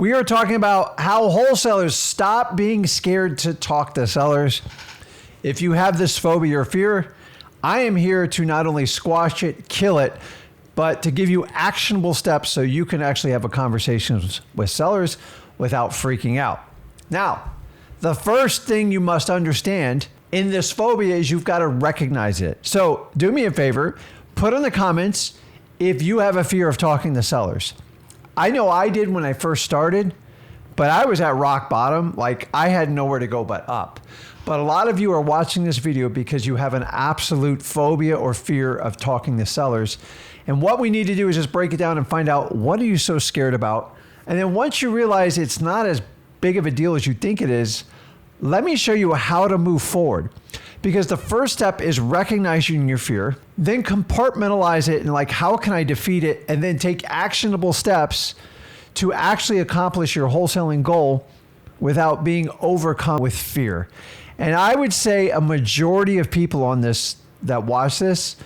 We are talking about how wholesalers stop being scared to talk to sellers. If you have this phobia or fear, I am here to not only squash it, kill it, but to give you actionable steps so you can actually have a conversation with sellers without freaking out. Now, the first thing you must understand in this phobia is you've got to recognize it. So do me a favor, put in the comments if you have a fear of talking to sellers. I know I did when I first started, but I was at rock bottom. Like I had nowhere to go but up. But a lot of you are watching this video because you have an absolute phobia or fear of talking to sellers. And what we need to do is just break it down and find out, what are you so scared about? And then once you realize it's not as big of a deal as you think it is, let me show you how to move forward. Because the first step is recognizing your fear, then compartmentalize it and like, how can I defeat it? And then take actionable steps to actually accomplish your wholesaling goal without being overcome with fear. And I would say a majority of people on this that watch this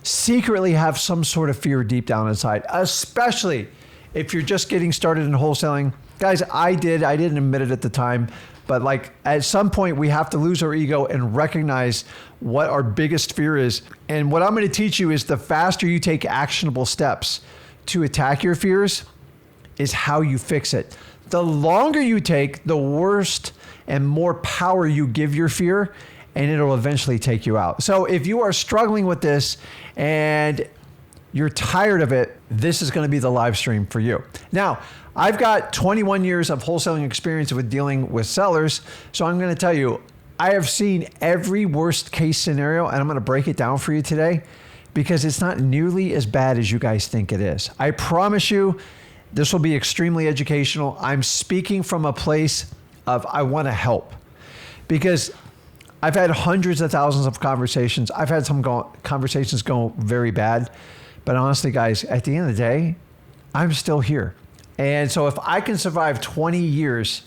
secretly have some sort of fear deep down inside, especially if you're just getting started in wholesaling. Guys, I didn't admit it at the time, but like at some point we have to lose our ego and recognize what our biggest fear is. And what I'm going to teach you is the faster you take actionable steps to attack your fears is how you fix it. The longer you take, the worse and more power you give your fear, and it'll eventually take you out. So if you are struggling with this and you're tired of it, this is going to be the live stream for you. Now, I've got 21 years of wholesaling experience with dealing with sellers. So I'm going to tell you, I have seen every worst case scenario, and I'm going to break it down for you today because it's not nearly as bad as you guys think it is. I promise you, this will be extremely educational. I'm speaking from a place of I want to help, because I've had hundreds of thousands of conversations. I've had some conversations go very bad, but honestly, guys, at the end of the day, I'm still here. And so if I can survive 20 years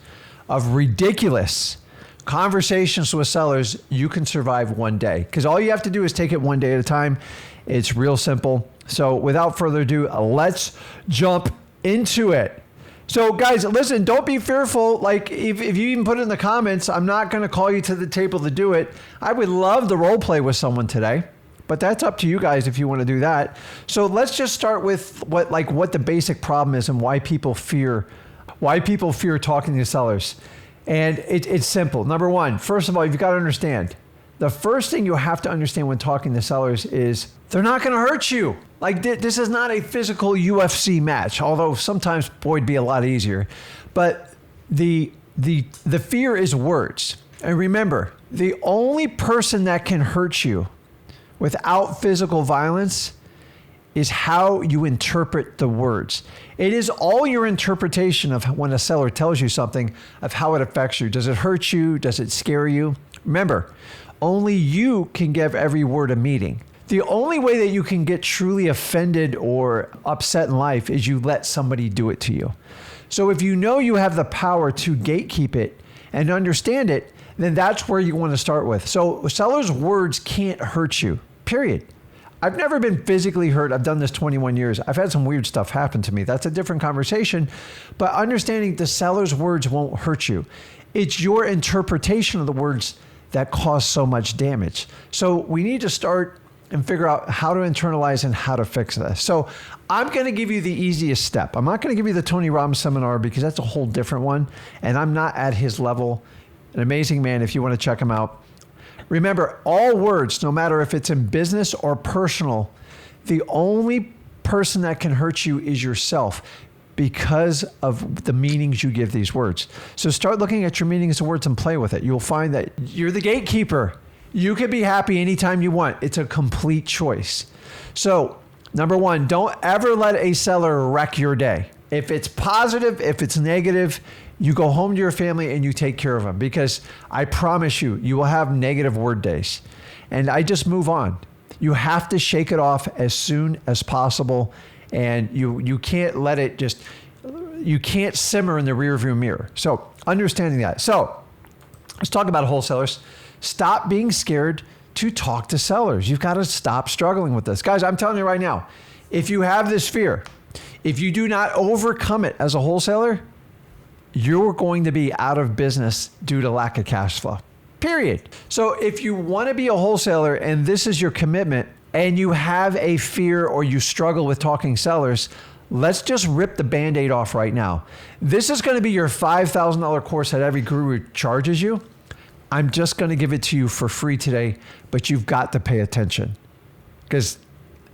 of ridiculous conversations with sellers, you can survive one day, because all you have to do is take it one day at a time. It's real simple. So without further ado, let's jump into it. So guys, listen, don't be fearful. Like if you even put it in the comments, I'm not going to call you to the table to do it. I would love to role play with someone today, but that's up to you guys if you want to do that. So let's just start with what the basic problem is and why people fear talking to sellers. And it's simple. Number one, first of all, you've got to understand, the first thing you have to understand when talking to sellers is they're not going to hurt you. Like this is not a physical UFC match, although sometimes, boy, it'd be a lot easier. But the fear is words. And remember, the only person that can hurt you without physical violence is how you interpret the words. It is all your interpretation of when a seller tells you something, of how it affects you. Does it hurt you? Does it scare you? Remember, only you can give every word a meaning. The only way that you can get truly offended or upset in life is you let somebody do it to you. So if you know you have the power to gatekeep it and understand it, then that's where you want to start with. So sellers' words can't hurt you, period. I've never been physically hurt. I've done this 21 years. I've had some weird stuff happen to me. That's a different conversation. But understanding the seller's words won't hurt you. It's your interpretation of the words that cause so much damage. So we need to start and figure out how to internalize and how to fix this. So I'm going to give you the easiest step. I'm not going to give you the Tony Robbins seminar because that's a whole different one. And I'm not at his level. An amazing man if you want to check him out. Remember, all words, no matter if it's in business or personal, the only person that can hurt you is yourself because of the meanings you give these words. So start looking at your meanings of words and play with it. You'll find that you're the gatekeeper. You can be happy anytime you want. It's a complete choice. So number one, don't ever let a seller wreck your day. If it's positive, if it's negative, you go home to your family and you take care of them, because I promise you, you will have negative word days. And I just move on. You have to shake it off as soon as possible. And you can't let it you can't simmer in the rearview mirror. So understanding that. So let's talk about wholesalers. Stop being scared to talk to sellers. You've got to stop struggling with this. Guys, I'm telling you right now, if you have this fear, if you do not overcome it as a wholesaler, you're going to be out of business due to lack of cash flow. Period. So if you want to be a wholesaler and this is your commitment and you have a fear or you struggle with talking sellers, let's just rip the Band-Aid off right now. This is going to be your $5,000 course that every guru charges you. I'm just going to give it to you for free today, but you've got to pay attention because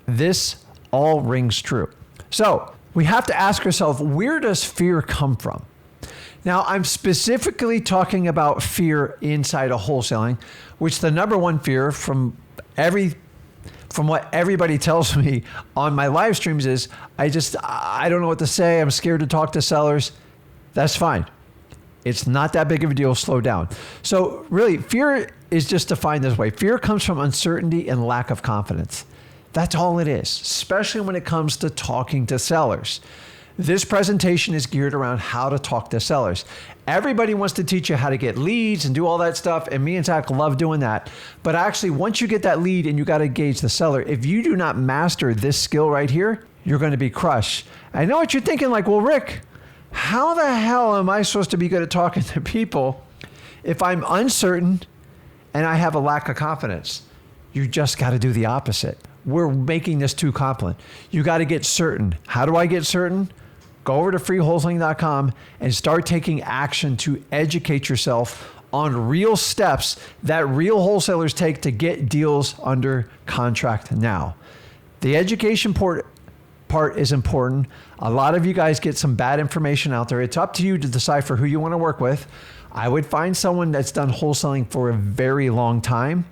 this all rings true. So we have to ask ourselves, where does fear come from? Now, I'm specifically talking about fear inside of wholesaling, which the number one fear from what everybody tells me on my live streams is, I don't know what to say. I'm scared to talk to sellers. That's fine. It's not that big of a deal. Slow down. So really, fear is just defined this way. Fear comes from uncertainty and lack of confidence. That's all it is, especially when it comes to talking to sellers. This presentation is geared around how to talk to sellers. Everybody wants to teach you how to get leads and do all that stuff, and me and Zach love doing that. But actually, once you get that lead and you got to engage the seller, if you do not master this skill right here, you're going to be crushed. I know what you're thinking, like, well, Rick, how the hell am I supposed to be good at talking to people if I'm uncertain and I have a lack of confidence? You just got to do the opposite. We're making this too complicated. You got to get certain. How do I get certain? Go over to freewholesaling.com and start taking action to educate yourself on real steps that real wholesalers take to get deals under contract now. The education part is important. A lot of you guys get some bad information out there. It's up to you to decipher who you want to work with. I would find someone that's done wholesaling for a very long time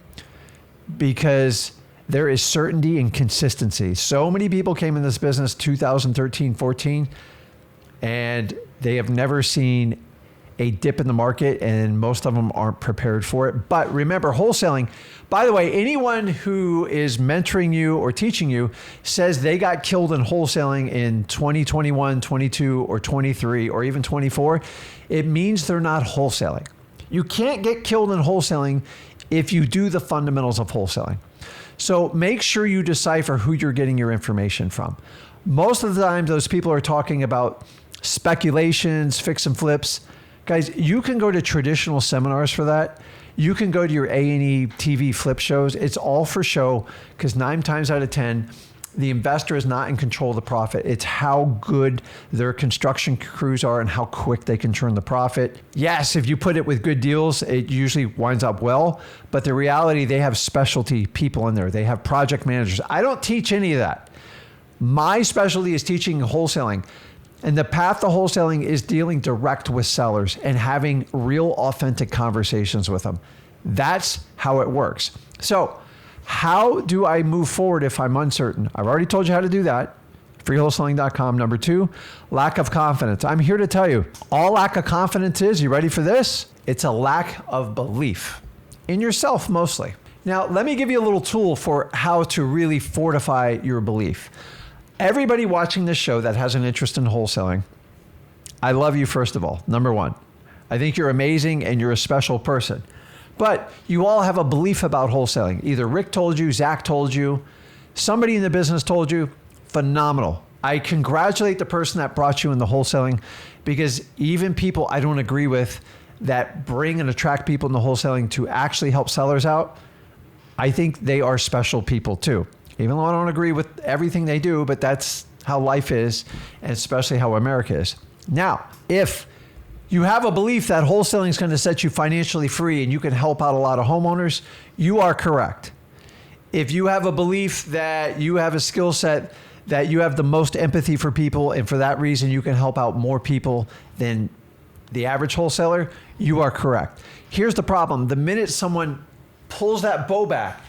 because there is certainty and consistency. So many people came in this business 2013, 14, and they have never seen a dip in the market, and most of them aren't prepared for it. But remember, wholesaling, by the way, anyone who is mentoring you or teaching you says they got killed in wholesaling in 2021, 22, or 23, or even 24, it means they're not wholesaling. You can't get killed in wholesaling if you do the fundamentals of wholesaling. So make sure you decipher who you're getting your information from. Most of the time, those people are talking about speculations, fix and flips. Guys, you can go to traditional seminars for that. You can go to your A&E TV flip shows. It's all for show because 9 times out of 10, the investor is not in control of the profit. It's how good their construction crews are and how quick they can turn the profit. Yes, if you put it with good deals, it usually winds up well. But the reality, they have specialty people in there. They have project managers. I don't teach any of that. My specialty is teaching wholesaling. And the path to wholesaling is dealing direct with sellers and having real authentic conversations with them. That's how it works. So how do I move forward if I'm uncertain? I've already told you how to do that. freewholesaling.com. Number 2, lack of confidence. I'm here to tell you, all lack of confidence is, you ready for this? It's a lack of belief in yourself mostly. Now, let me give you a little tool for how to really fortify your belief. Everybody watching this show that has an interest in wholesaling, I love you first of all. Number 1, I think you're amazing and you're a special person. But you all have a belief about wholesaling. Either Rick told you, Zach told you, somebody in the business told you. Phenomenal. I congratulate the person that brought you into wholesaling because even people I don't agree with that bring and attract people into wholesaling to actually help sellers out, I think they are special people too. Even though I don't agree with everything they do, but that's how life is, and especially how America is. Now, if you have a belief that wholesaling is going to set you financially free and you can help out a lot of homeowners, you are correct. If you have a belief that you have a skill set that you have the most empathy for people and for that reason you can help out more people than the average wholesaler, you are correct. Here's the problem. The minute someone pulls that bow back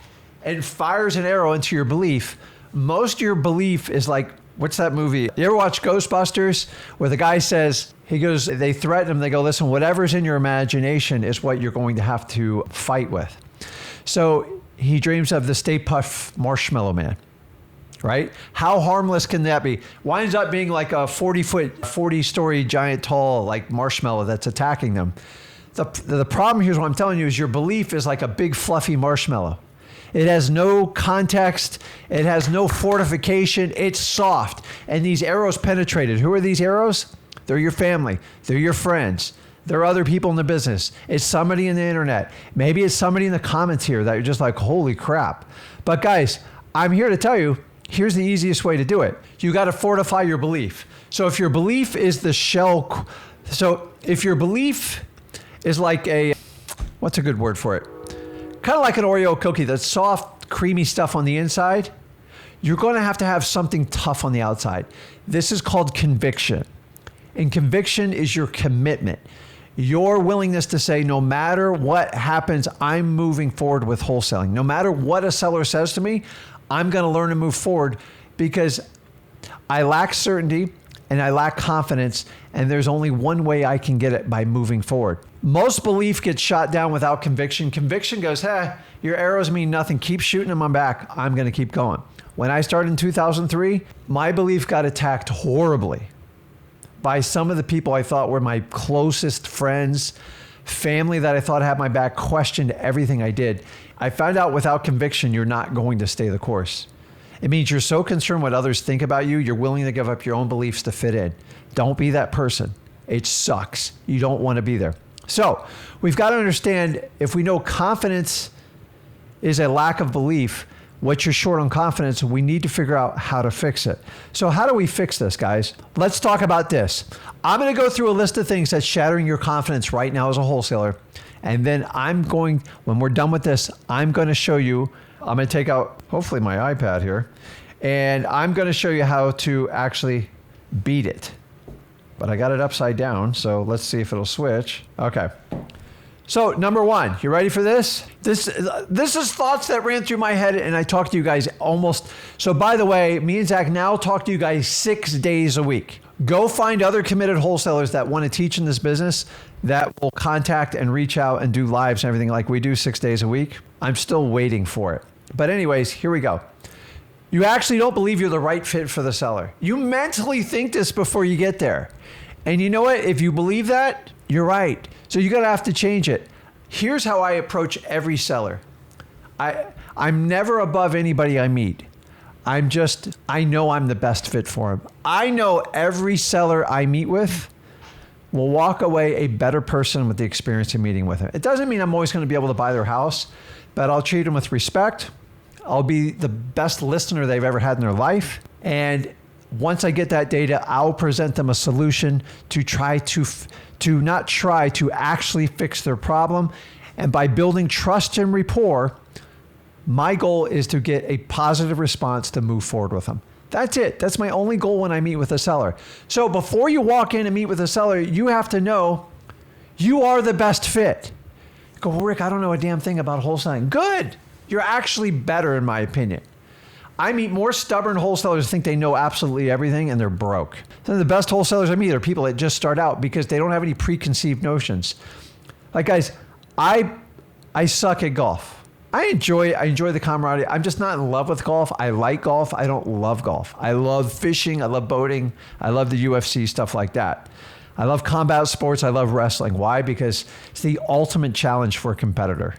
and fires an arrow into your belief, most of your belief is like, what's that movie? You ever watch Ghostbusters where the guy says, they threaten him, they go, listen, whatever's in your imagination is what you're going to have to fight with. So he dreams of the Stay Puft Marshmallow Man, right? How harmless can that be? Winds up being like a 40-story giant tall like marshmallow that's attacking them. The problem here is what I'm telling you is your belief is like a big fluffy marshmallow. It has no context. It has no fortification. It's soft. And these arrows penetrated. Who are these arrows? They're your family. They're your friends. There are other people in the business. It's somebody in the internet. Maybe it's somebody in the comments here that you're just like, holy crap. But guys, I'm here to tell you, here's the easiest way to do it. You got to fortify your belief. So if your belief is the shell, so if your belief is like what's a good word for it? Kind of like an Oreo cookie, that soft, creamy stuff on the inside, you're going to have something tough on the outside. This is called conviction. And conviction is your commitment. Your willingness to say, no matter what happens, I'm moving forward with wholesaling. No matter what a seller says to me, I'm going to learn to move forward because I lack certainty and I lack confidence, and there's only one way I can get it, by moving forward. Most belief gets shot down without conviction. Conviction goes, hey, your arrows mean nothing. Keep shooting them on back. I'm going to keep going. When I started in 2003, my belief got attacked horribly by some of the people I thought were my closest friends, family that I thought had my back, questioned everything I did. I found out without conviction, you're not going to stay the course. It means you're so concerned what others think about you, you're willing to give up your own beliefs to fit in. Don't be that person. It sucks. You don't want to be there. So we've got to understand, if we know confidence is a lack of belief, what you're short on confidence, we need to figure out how to fix it. So how do we fix this, guys? Let's talk about this. I'm going to go through a list of things that's shattering your confidence right now as a wholesaler. And then when we're done with this, I'm going to show you, I'm going to take out, hopefully, my iPad here, and I'm going to show you how to actually beat it. But I got it upside down, so let's see if it'll switch. Okay. So number one, you ready for this? This is thoughts that ran through my head, and I talk to you guys almost. So by the way, me and Zach now talk to you guys 6 days a week. Go find other committed wholesalers that want to teach in this business, that will contact and reach out and do lives and everything like we do 6 days a week. I'm still waiting for it. But anyways, here we go. You actually don't believe you're the right fit for the seller. You mentally think this before you get there. And you know what? If you believe that, you're right. So you're going to have to change it. Here's how I approach every seller. I'm never above anybody I meet. I know I'm the best fit for them. I know every seller I meet with will walk away a better person with the experience of meeting with them. It doesn't mean I'm always going to be able to buy their house, but I'll treat them with respect. I'll be the best listener they've ever had in their life. And once I get that data, I'll present them a solution to actually fix their problem. And by building trust and rapport, my goal is to get a positive response to move forward with them. That's it. That's my only goal when I meet with a seller. So before you walk in and meet with a seller, you have to know you are the best fit. You go, well, Rick, I don't know a damn thing about wholesaling. Good. You're actually better, in my opinion. I meet more stubborn wholesalers who think they know absolutely everything, and they're broke. Some of the best wholesalers I meet are people that just start out because they don't have any preconceived notions. Like, guys, I suck at golf. I enjoy the camaraderie. I'm just not in love with golf. I like golf. I don't love golf. I love fishing. I love boating. I love the UFC, stuff like that. I love combat sports. I love wrestling. Why? Because it's the ultimate challenge for a competitor.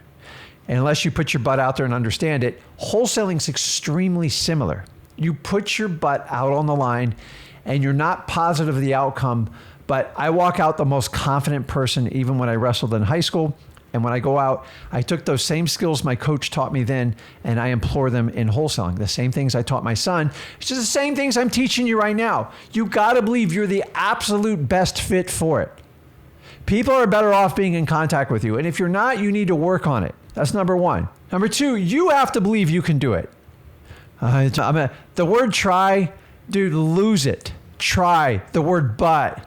And unless you put your butt out there and understand it, wholesaling is extremely similar. You put your butt out on the line and you're not positive of the outcome, but I walk out the most confident person even when I wrestled in high school. And when I go out, I took those same skills my coach taught me then, and I employ them in wholesaling. The same things I taught my son. It's just the same things I'm teaching you right now. You got to believe you're the absolute best fit for it. People are better off being in contact with you. And if you're not, you need to work on it. That's number one. Number two, you have to believe you can do it. The word try, dude, lose it. Try. The word but,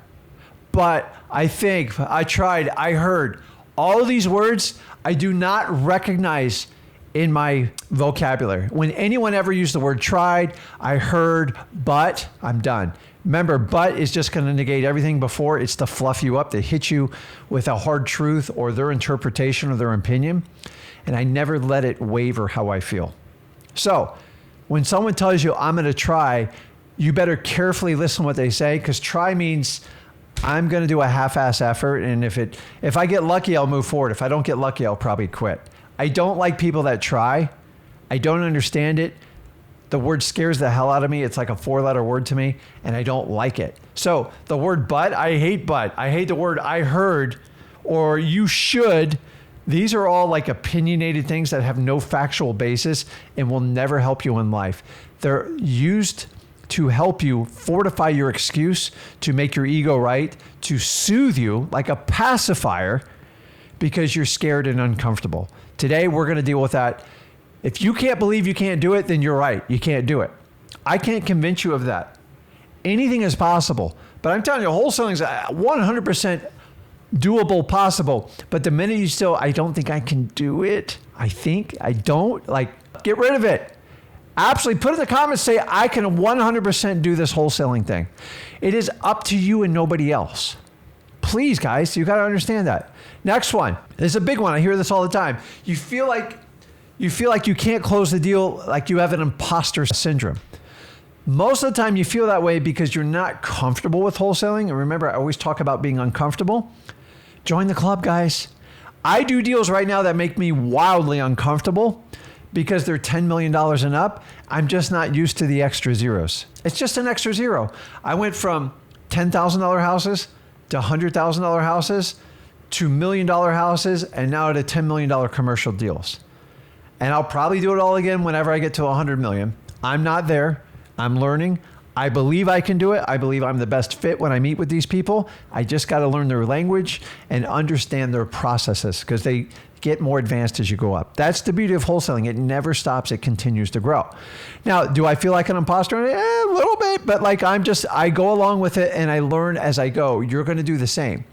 I think, I tried, I heard. All of these words, I do not recognize in my vocabulary. When anyone ever used the word tried, I heard, but, I'm done. Remember, but is just going to negate everything before. It's to fluff you up, to hit you with a hard truth or their interpretation or their opinion. And I never let it waver how I feel. So when someone tells you, I'm going to try, you better carefully listen to what they say, because try means I'm going to do a half-ass effort. And if I get lucky, I'll move forward. If I don't get lucky, I'll probably quit. I don't like people that try. I don't understand it. The word scares the hell out of me. It's like a 4-letter word to me, and I don't like it. So the word but, I hate but. I hate the word I heard or you should. These are all like opinionated things that have no factual basis and will never help you in life. They're used to help you fortify your excuse, to make your ego right, to soothe you like a pacifier because you're scared and uncomfortable. Today, we're going to deal with that. If you can't believe you can't do it, then you're right. You can't do it. I can't convince you of that. Anything is possible. But I'm telling you, wholesaling is 100% doable, possible. But the minute you still, I don't think I can do it. I don't. Like, get rid of it. Absolutely. Put in the comments, say, I can 100% do this wholesaling thing. It is up to you and nobody else. Please, guys, you got to understand that. Next one. This is a big one. I hear this all the time. You feel like you can't close the deal, like you have an imposter syndrome. Most of the time you feel that way because you're not comfortable with wholesaling. And remember, I always talk about being uncomfortable. Join the club, guys. I do deals right now that make me wildly uncomfortable because they're $10 million and up. I'm just not used to the extra zeros. It's just an extra zero. I went from $10,000 houses to $100,000 houses to $1 million houses and now to $10 million commercial deals. And I'll probably do it all again whenever I get to 100 million. I'm not there. I'm learning. I believe I can do it. I believe I'm the best fit when I meet with these people. I just got to learn their language and understand their processes because they get more advanced as you go up. That's the beauty of wholesaling. It never stops. It continues to grow. Now, do I feel like an imposter? A little bit, but like I go along with it and I learn as I go. You're going to do the same.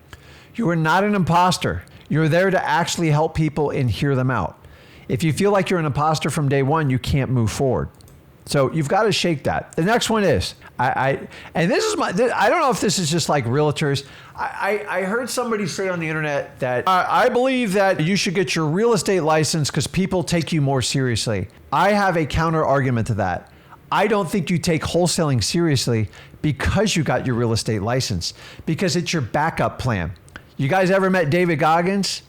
You are not an imposter. You're there to actually help people and hear them out. If you feel like you're an imposter from day one, you can't move forward. So you've got to shake that. The next one is, and this is I don't know if this is just like realtors. I heard somebody say on the internet that I believe that you should get your real estate license because people take you more seriously. I have a counter argument to that. I don't think you take wholesaling seriously because you got your real estate license, because it's your backup plan. You guys ever met David Goggins?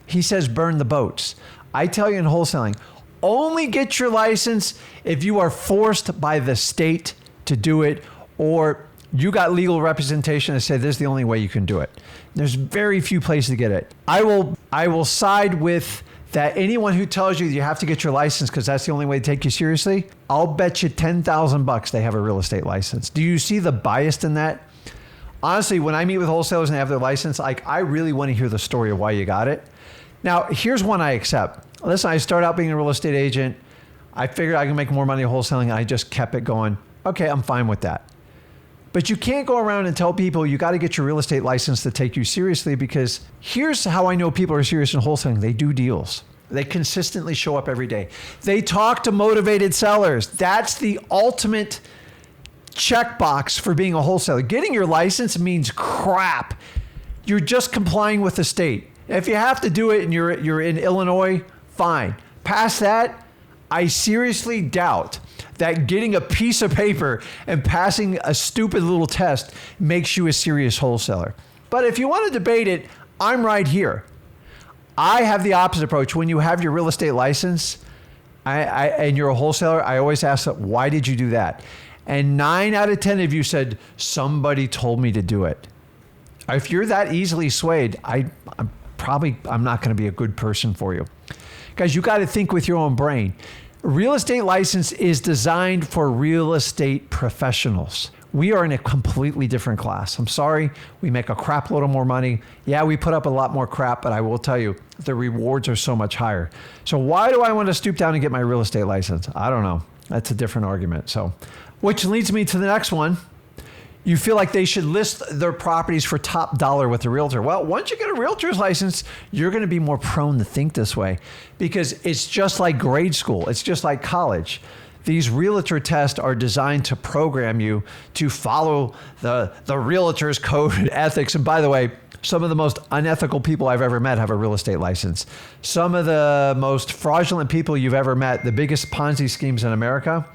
He says, burn the boats. I tell you in wholesaling, only get your license if you are forced by the state to do it or you got legal representation that said this is the only way you can do it. There's very few places to get it. I will side with that. Anyone who tells you have to get your license because that's the only way to take you seriously, I'll bet you $10,000 they have a real estate license. Do you see the bias in that? Honestly, when I meet with wholesalers and they have their license, I really want to hear the story of why you got it. Now, here's one I accept. Listen, I started out being a real estate agent. I figured I can make more money wholesaling. I just kept it going. Okay, I'm fine with that. But you can't go around and tell people you got to get your real estate license to take you seriously, because here's how I know people are serious in wholesaling. They do deals. They consistently show up every day. They talk to motivated sellers. That's the ultimate checkbox for being a wholesaler. Getting your license means crap. You're just complying with the state. If you have to do it and you're in Illinois, fine. Past that, I seriously doubt that getting a piece of paper and passing a stupid little test makes you a serious wholesaler. But if you want to debate it, I'm right here. I have the opposite approach. When you have your real estate license and you're a wholesaler, I always ask, why did you do that? And 9 out of 10 of you said, somebody told me to do it. If you're that easily swayed, I'm not going to be a good person for you. Guys, you got to think with your own brain. Real estate license is designed for real estate professionals. We are in a completely different class. I'm sorry, we make a crap load of more money. Yeah, we put up a lot more crap, but I will tell you, the rewards are so much higher. So why do I want to stoop down and get my real estate license? I don't know. That's a different argument. So, which leads me to the next one. You feel like they should list their properties for top dollar with a realtor. Well, once you get a realtor's license, you're going to be more prone to think this way, because it's just like grade school. It's just like college. These realtor tests are designed to program you to follow the realtor's code and ethics. And by the way, some of the most unethical people I've ever met have a real estate license. Some of the most fraudulent people you've ever met, the biggest Ponzi schemes in America,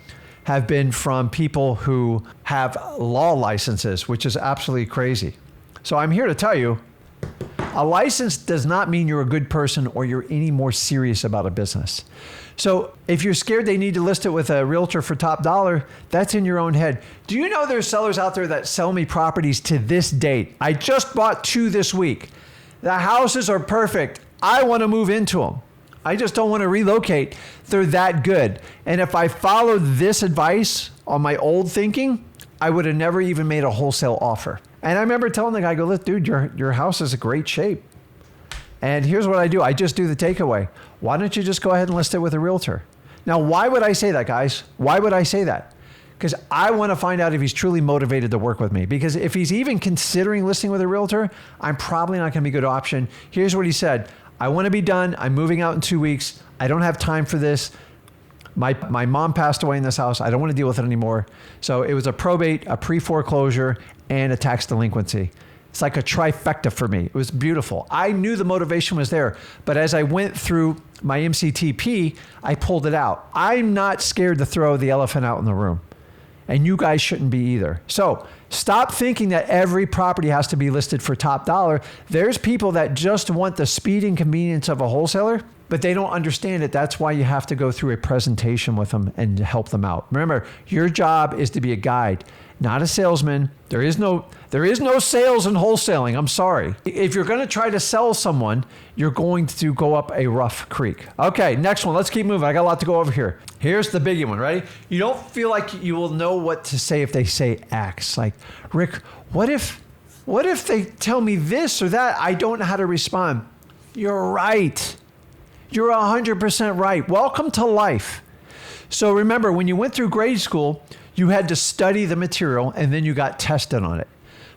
have been from people who have law licenses, which is absolutely crazy. So I'm here to tell you, A license does not mean you're a good person or you're any more serious about a business. So if you're scared they need to list it with a realtor for top dollar, that's in your own head. Do you know there's sellers out there that sell me properties to this date? I just bought 2 this week. The houses are perfect. I want to move into them. I just don't want to relocate. They're that good. And if I followed this advice on my old thinking, I would have never even made a wholesale offer. And I remember telling the guy, I go, look, dude, your house is a great shape. And here's what I do. I just do the takeaway. Why don't you just go ahead and list it with a realtor? Now, why would I say that, guys? Why would I say that? Because I want to find out if he's truly motivated to work with me. Because if he's even considering listing with a realtor, I'm probably not going to be a good option. Here's what he said. I want to be done. I'm moving out in 2 weeks. I don't have time for this. My mom passed away in this house. I don't want to deal with it anymore. So it was a probate, a pre-foreclosure, and a tax delinquency. It's like a trifecta for me. It was beautiful. I knew the motivation was there, but as I went through my MCTP, I pulled it out. I'm not scared to throw the elephant out in the room, and you guys shouldn't be either. So stop thinking that every property has to be listed for top dollar. There's people that just want the speed and convenience of a wholesaler, but they don't understand it. That's why you have to go through a presentation with them and help them out. Remember, your job is to be a guide, not a salesman. There is no sales in wholesaling. I'm sorry. If you're going to try to sell someone, you're going to go up a rough creek. Okay, next one. Let's keep moving. I got a lot to go over here. Here's the biggie one. Ready? You don't feel like you will know what to say if they say X. Like, Rick, what if they tell me this or that? I don't know how to respond. You're right. You're 100% right. Welcome to life. So remember, when you went through grade school, you had to study the material and then you got tested on it.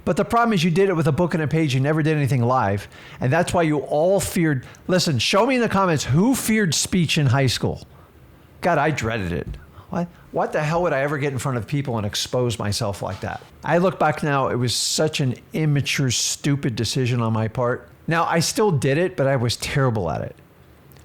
But the problem is you did it with a book and a page. You never did anything live. And that's why you all feared. Listen, show me in the comments who feared speech in high school. God, I dreaded it. What the hell would I ever get in front of people and expose myself like that? I look back now, it was such an immature, stupid decision on my part. Now, I still did it, but I was terrible at it.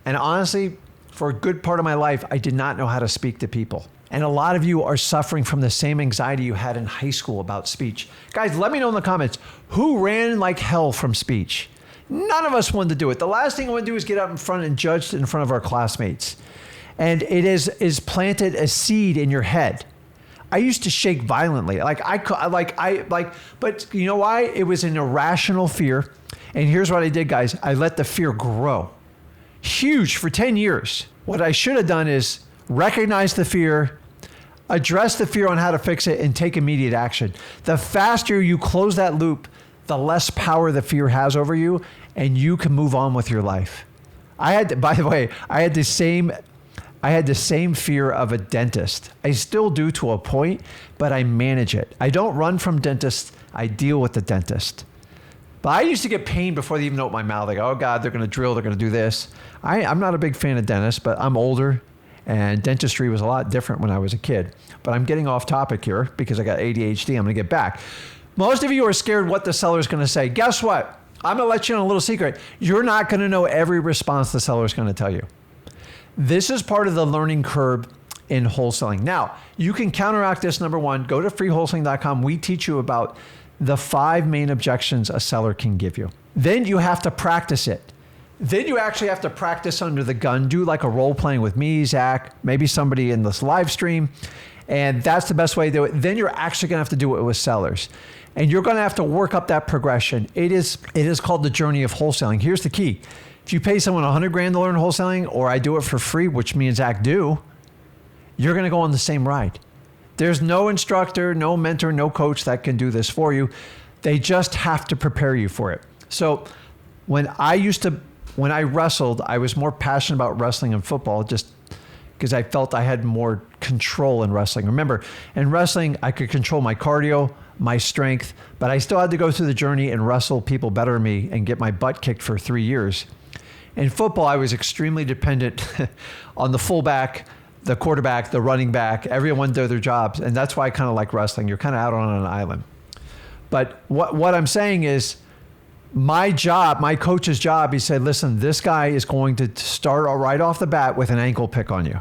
And honestly, for a good part of my life, I did not know how to speak to people. And a lot of you are suffering from the same anxiety you had in high school about speech. Guys, let me know in the comments, who ran like hell from speech? None of us wanted to do it. The last thing I want to do is get up in front and judge in front of our classmates. And it is planted a seed in your head. I used to shake violently. But you know why? It was an irrational fear. And here's what I did, guys. I let the fear grow. Huge for 10 years. What I should have done is recognize the fear, address the fear on how to fix it, and take immediate action. The faster you close that loop, the less power the fear has over you, and you can move on with your life. I had the same fear of a dentist. I still do to a point, but I manage it. I don't run from dentists. I deal with the dentist. But I used to get pain before they even open my mouth. Like, oh God, they're going to drill. They're going to do this. I'm not a big fan of dentists, but I'm older and dentistry was a lot different when I was a kid. But I'm getting off topic here because I got ADHD. I'm going to get back. Most of you are scared what the seller's going to say. Guess what? I'm going to let you know a little secret. You're not going to know every response the seller's going to tell you. This is part of the learning curve in wholesaling. Now, you can counteract this. Number one, go to freewholesaling.com. We teach you about the 5 main objections a seller can give you. Then you have to practice it. Then you actually have to practice under the gun. Do like a role playing with me, Zach, maybe somebody in this live stream. And that's the best way to do it. Then you're actually going to have to do it with sellers. And you're going to have to work up that progression. It is called the journey of wholesaling. Here's the key. If you pay someone $100,000 to learn wholesaling, or I do it for free, which me and Zach do, you're going to go on the same ride. There's no instructor, no mentor, no coach that can do this for you. They just have to prepare you for it. So when I wrestled, I was more passionate about wrestling and football just because I felt I had more control in wrestling. Remember, in wrestling, I could control my cardio, my strength, but I still had to go through the journey and wrestle people better than me and get my butt kicked for 3 years. In football, I was extremely dependent on the fullback, the quarterback, the running back. Everyone did their jobs, and that's why I kind of like wrestling. You're kind of out on an island. But what I'm saying is, my job, my coach's job, he said, listen, this guy is going to start right off the bat with an ankle pick on you.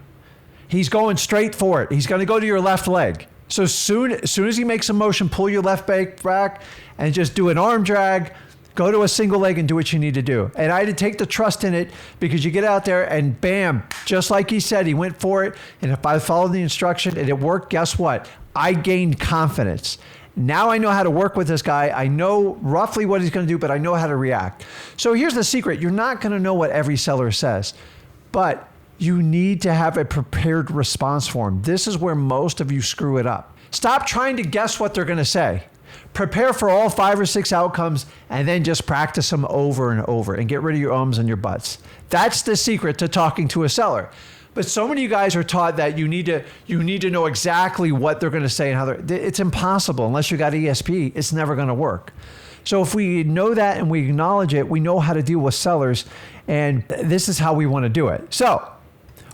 He's going straight for it. He's going to go to your left leg. So soon as he makes a motion, pull your left leg back and just do an arm drag, Go to a single leg and do what you need to do. And I had to take the trust in it because you get out there and bam, just like he said, he went for it. And if I followed the instruction and it worked, guess what? I gained confidence. Now I know how to work with this guy. I know roughly what he's going to do, but I know how to react. So here's the secret. You're not going to know what every seller says, but you need to have a prepared response for him. This is where most of you screw it up. Stop trying to guess what they're going to say. Prepare for all 5 or 6 outcomes and then just practice them over and over and get rid of your ums and your buts. That's the secret to talking to a seller. But so many of you guys are taught that you need to know exactly what they're going to say and how it's impossible unless you got ESP. It's never going to work. So if we know that and we acknowledge it, we know how to deal with sellers, and this is how we want to do it. So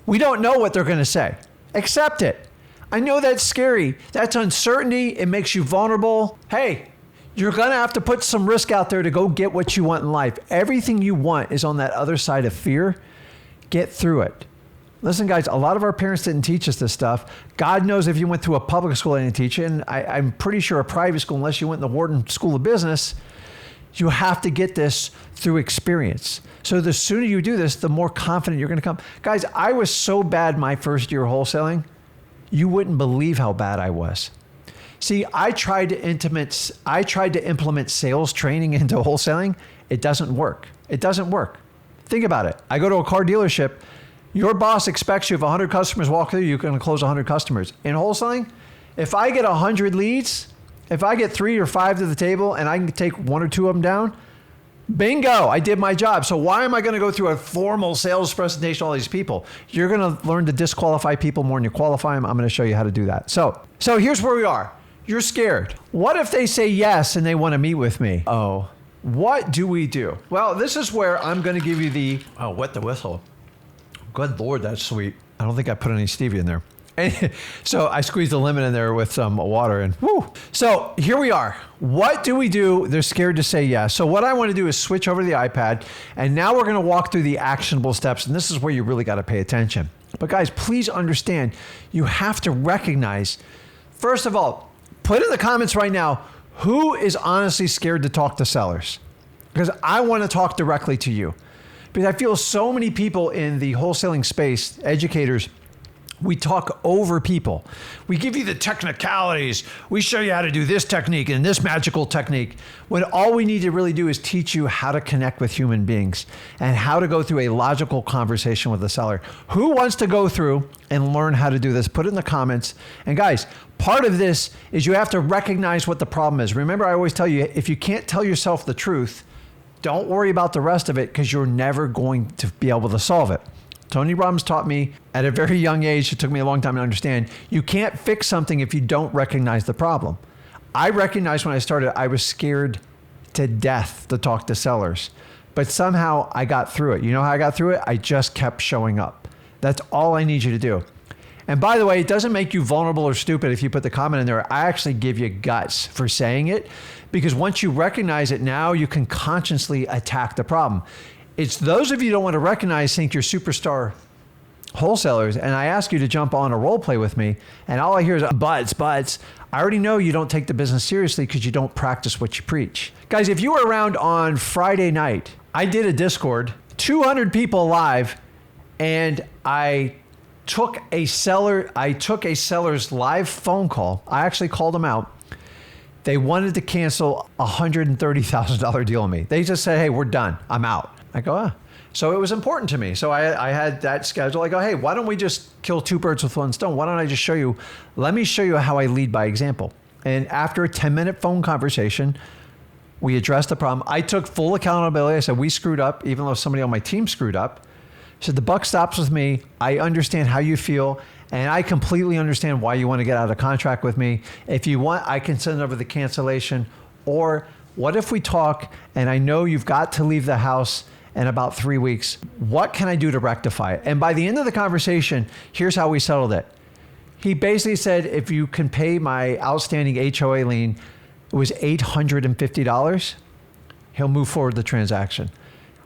we don't know what they're going to say. Accept it. I know that's scary. That's uncertainty. It makes you vulnerable. Hey, you're going to have to put some risk out there to go get what you want in life. Everything you want is on that other side of fear. Get through it. Listen, guys, a lot of our parents didn't teach us this stuff. God knows if you went through a public school, they didn't teach it. And I'm pretty sure a private school, unless you went in the Wharton School of Business, you have to get this through experience. So the sooner you do this, the more confident you're going to come. Guys, I was so bad my first year wholesaling. You wouldn't believe how bad I was. See, I tried to implement sales training into wholesaling. It doesn't work. It doesn't work. Think about it. I go to a car dealership. Your boss expects you, if 100 customers walk through, you're going to close 100 customers. In wholesaling, if I get 100 leads, if I get 3 or 5 to the table and I can take 1 or 2 of them down, bingo, I did my job. So why am I going to go through a formal sales presentation to all these people? You're going to learn to disqualify people more than you qualify them. I'm going to show you how to do that. So here's where we are. You're scared. What if they say yes and they want to meet with me? Oh, what do we do? Well, this is where I'm going to give you wet the whistle. Good Lord, that's sweet. I don't think I put any stevia in there. So I squeezed a lemon in there with some water and whoo. So here we are. What do we do? They're scared to say yes. So what I want to do is switch over to the iPad, and now we're going to walk through the actionable steps. And this is where you really got to pay attention. But guys, please understand, you have to recognize, first of all, put in the comments right now, who is honestly scared to talk to sellers? Because I want to talk directly to you. Because I feel so many people in the wholesaling space, educators, we talk over people. We give you the technicalities. We show you how to do this technique and this magical technique, when all we need to really do is teach you how to connect with human beings and how to go through a logical conversation with the seller. Who wants to go through and learn how to do this? Put it in the comments. And guys, part of this is you have to recognize what the problem is. Remember, I always tell you, if you can't tell yourself the truth, don't worry about the rest of it, because you're never going to be able to solve it. Tony Robbins taught me at a very young age, it took me a long time to understand, you can't fix something if you don't recognize the problem. I recognized when I started, I was scared to death to talk to sellers, but somehow I got through it. You know how I got through it? I just kept showing up. That's all I need you to do. And by the way, it doesn't make you vulnerable or stupid if you put the comment in there. I actually give you guts for saying it, because once you recognize it, now you can consciously attack the problem. It's those of you who don't want to recognize, think you're superstar wholesalers, and I ask you to jump on a role play with me, and all I hear is buts. I already know you don't take the business seriously because you don't practice what you preach. Guys, if you were around on Friday night, I did a Discord, 200 people live, and I took a seller's live phone call. I actually called them out. They wanted to cancel a $130,000 deal on me. They just said, hey, we're done. I'm out. I go, ah. So it was important to me. So I had that schedule. I go, hey, why don't we just kill 2 birds with 1 stone? Why don't I just show you, let me show you how I lead by example. And after a 10-minute phone conversation, we addressed the problem. I took full accountability. I said, we screwed up, even though somebody on my team screwed up. I said, the buck stops with me. I understand how you feel, and I completely understand why you want to get out of contract with me. If you want, I can send over the cancellation. Or what if we talk, and I know you've got to leave the house in about 3 weeks. What can I do to rectify it? And by the end of the conversation, here's how we settled it. He basically said, if you can pay my outstanding HOA lien, it was $850, he'll move forward the transaction.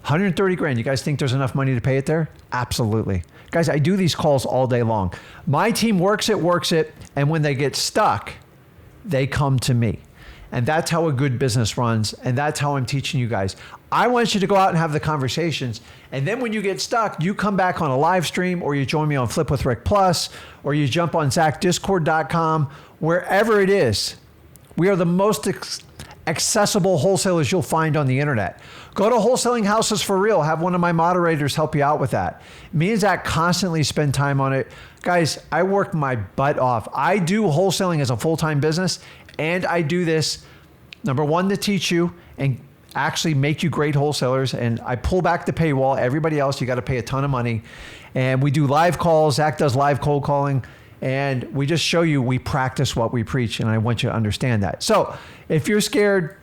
130 grand. You guys think there's enough money to pay it there? Absolutely. Guys, I do these calls all day long. My team works it, and when they get stuck, they come to me. And that's how a good business runs. And that's how I'm teaching you guys. I want you to go out and have the conversations. And then when you get stuck, you come back on a live stream, or you join me on Flip with Rick Plus, or you jump on ZachDiscord.com, wherever it is. We are the most accessible wholesalers you'll find on the internet. Go to Wholesaling Houses for Real. Have one of my moderators help you out with that. Me and Zach constantly spend time on it. Guys, I work my butt off. I do wholesaling as a full-time business, and I do this, number one, to teach you and actually make you great wholesalers. And I pull back the paywall. Everybody else, you got to pay a ton of money. And we do live calls. Zach does live cold calling. And we just show you, we practice what we preach. And I want you to understand that. So if you're scared,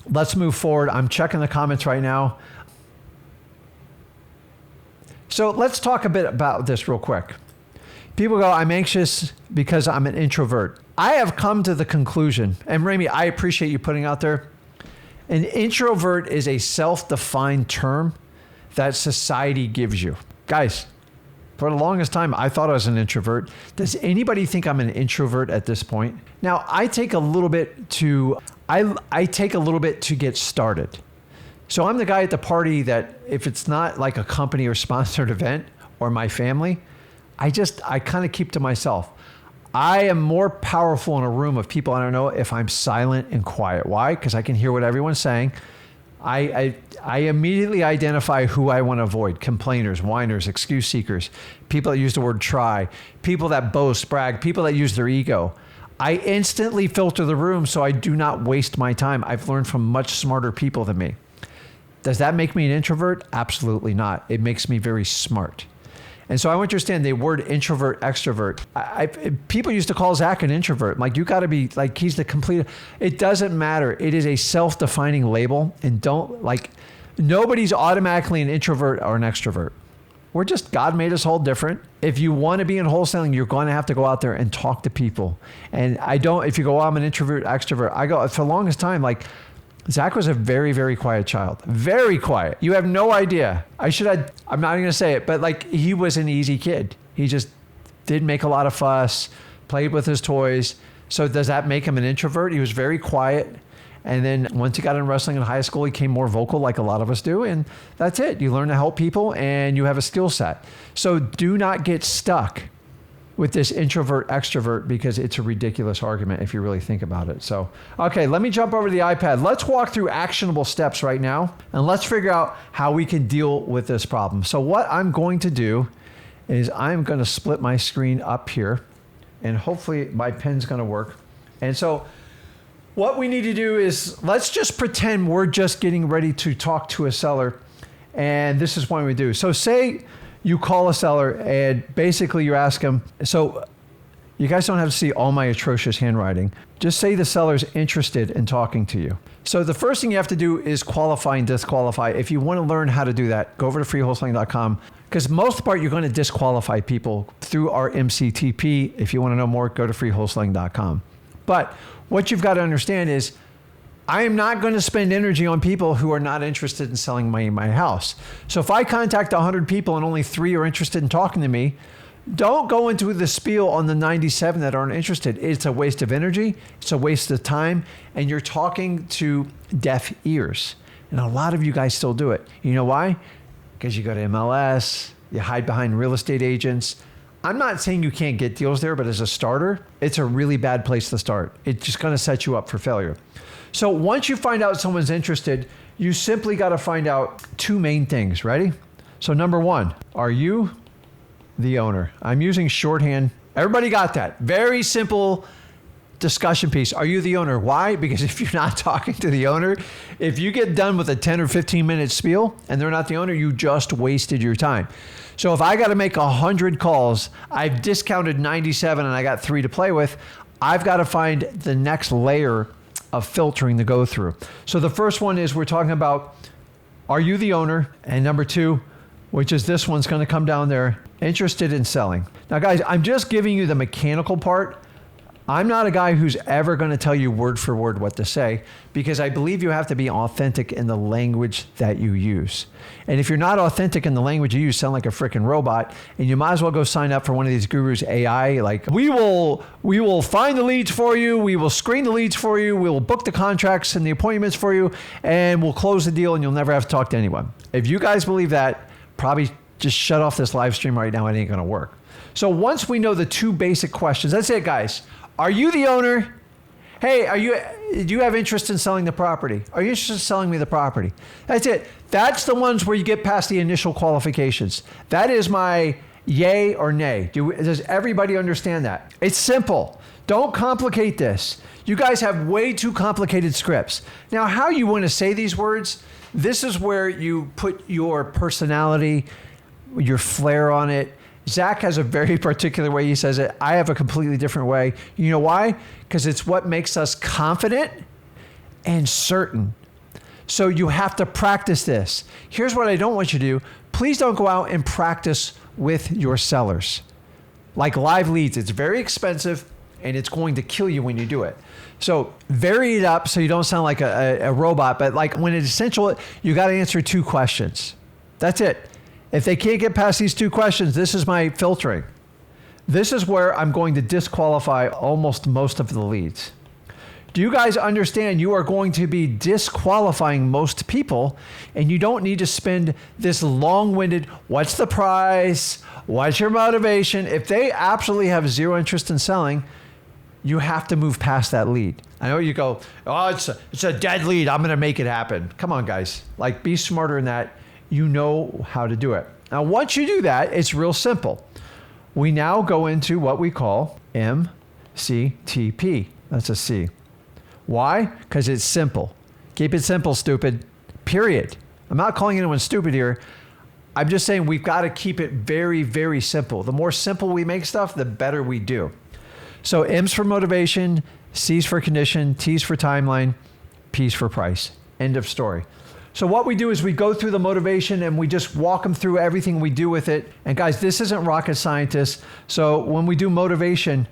let's move forward. I'm checking the comments right now. So let's talk a bit about this real quick. People go, I'm anxious because I'm an introvert. I have come to the conclusion, and Rami, I appreciate you putting out there, an introvert is a self-defined term that society gives you. Guys, for the longest time, I thought I was an introvert. Does anybody think I'm an introvert at this point? Now, I take a little bit to get started. So I'm the guy at the party that if it's not like a company or sponsored event or my family, I kind of keep to myself. I am more powerful in a room of people I don't know if I'm silent and quiet. Why? Because I can hear what everyone's saying. I immediately identify who I want to avoid. Complainers, whiners, excuse seekers, people that use the word try, people that boast, brag, people that use their ego. I instantly filter the room so I do not waste my time. I've learned from much smarter people than me. Does that make me an introvert? Absolutely not. It makes me very smart. And so I want you to understand the word introvert, extrovert. People used to call Zach an introvert. Like, you got to be like, he's the complete. It doesn't matter. It is a self-defining label. And nobody's automatically an introvert or an extrovert. God made us all different. If you want to be in wholesaling, you're going to have to go out there and talk to people. And if you go, I'm an introvert, extrovert. I go, for the longest time, like, Zach was a very, very quiet child. Very quiet. You have no idea. I'm not going to say it, but like, he was an easy kid. He just didn't make a lot of fuss, played with his toys. So does that make him an introvert? He was very quiet. And then once he got in wrestling in high school, he became more vocal like a lot of us do. And that's it. You learn to help people and you have a skill set. So do not get stuck with this introvert extrovert, because it's a ridiculous argument if you really think about it. So, okay, let me jump over to the iPad. Let's walk through actionable steps right now, and let's figure out how we can deal with this problem. So what I'm going to do is I'm going to split my screen up here, and hopefully my pen's going to work. And so what we need to do is, let's just pretend we're just getting ready to talk to a seller, and this is what we do. So say you call a seller and basically you ask them, so you guys don't have to see all my atrocious handwriting. Just say the seller's interested in talking to you. So the first thing you have to do is qualify and disqualify. If you want to learn how to do that, go over to freewholesaling.com, because most of the part you're going to disqualify people through our MCTP. If you want to know more, go to freewholesaling.com. But what you've got to understand is, I am not going to spend energy on people who are not interested in selling my house. So if I contact 100 people and only 3 are interested in talking to me, don't go into the spiel on the 97 that aren't interested. It's a waste of energy. It's a waste of time. And you're talking to deaf ears. And a lot of you guys still do it. You know why? Because you go to MLS, you hide behind real estate agents. I'm not saying you can't get deals there, but as a starter, it's a really bad place to start. It's just going to set you up for failure. So once you find out someone's interested, you simply got to find out 2 main things. Ready? So number 1, are you the owner? I'm using shorthand. Everybody got that? Very simple discussion piece. Are you the owner? Why? Because if you're not talking to the owner, if you get done with a 10 or 15 minute spiel and they're not the owner, you just wasted your time. So if I got to make 100 calls, I've discounted 97 and I got 3 to play with, I've got to find the next layer of filtering to go through. So the first one is, we're talking about, are you the owner? And number 2, which is this one's going to come down there, interested in selling. Now guys, I'm just giving you the mechanical part. I'm not a guy who's ever going to tell you word for word what to say, because I believe you have to be authentic in the language that you use. And if you're not authentic in the language you use, sound like a freaking robot, and you might as well go sign up for one of these gurus AI, like we will find the leads for you, we will screen the leads for you, we will book the contracts and the appointments for you, and we'll close the deal and you'll never have to talk to anyone. If you guys believe that, probably just shut off this live stream right now. It ain't going to work. So once we know the 2 basic questions, that's it, guys. Are you the owner? Hey, do you have interest in selling the property? Are you interested in selling me the property? That's it. That's the ones where you get past the initial qualifications. That is my yay or nay. Does everybody understand that? It's simple. Don't complicate this. You guys have way too complicated scripts. Now, how you want to say these words, this is where you put your personality, your flair on it. Zach has a very particular way he says it. I have a completely different way. You know why? Because it's what makes us confident and certain. So you have to practice this. Here's what I don't want you to do. Please don't go out and practice with your sellers. Like live leads, it's very expensive and it's going to kill you when you do it. So vary it up so you don't sound like a robot, but like when it's essential, you got to answer 2 questions. That's it. If they can't get past these 2 questions, this is my filtering. This is where I'm going to disqualify almost most of the leads. Do you guys understand you are going to be disqualifying most people, and you don't need to spend this long-winded, what's the price? What's your motivation? If they absolutely have 0 interest in selling, you have to move past that lead. I know you go, oh, it's a dead lead. I'm going to make it happen. Come on, guys. Like, be smarter than that. You know how to do it. Now, once you do that, it's real simple. We now go into what we call MCTP. That's a C. Why? Because it's simple. Keep it simple, stupid. Period. I'm not calling anyone stupid here. I'm just saying we've got to keep it very, very simple. The more simple we make stuff, the better we do. So M's for motivation, C's for condition, T's for timeline, P's for price. End of story. So what we do is we go through the motivation and we just walk them through everything we do with it. And guys, this isn't rocket scientist. So when we do motivation,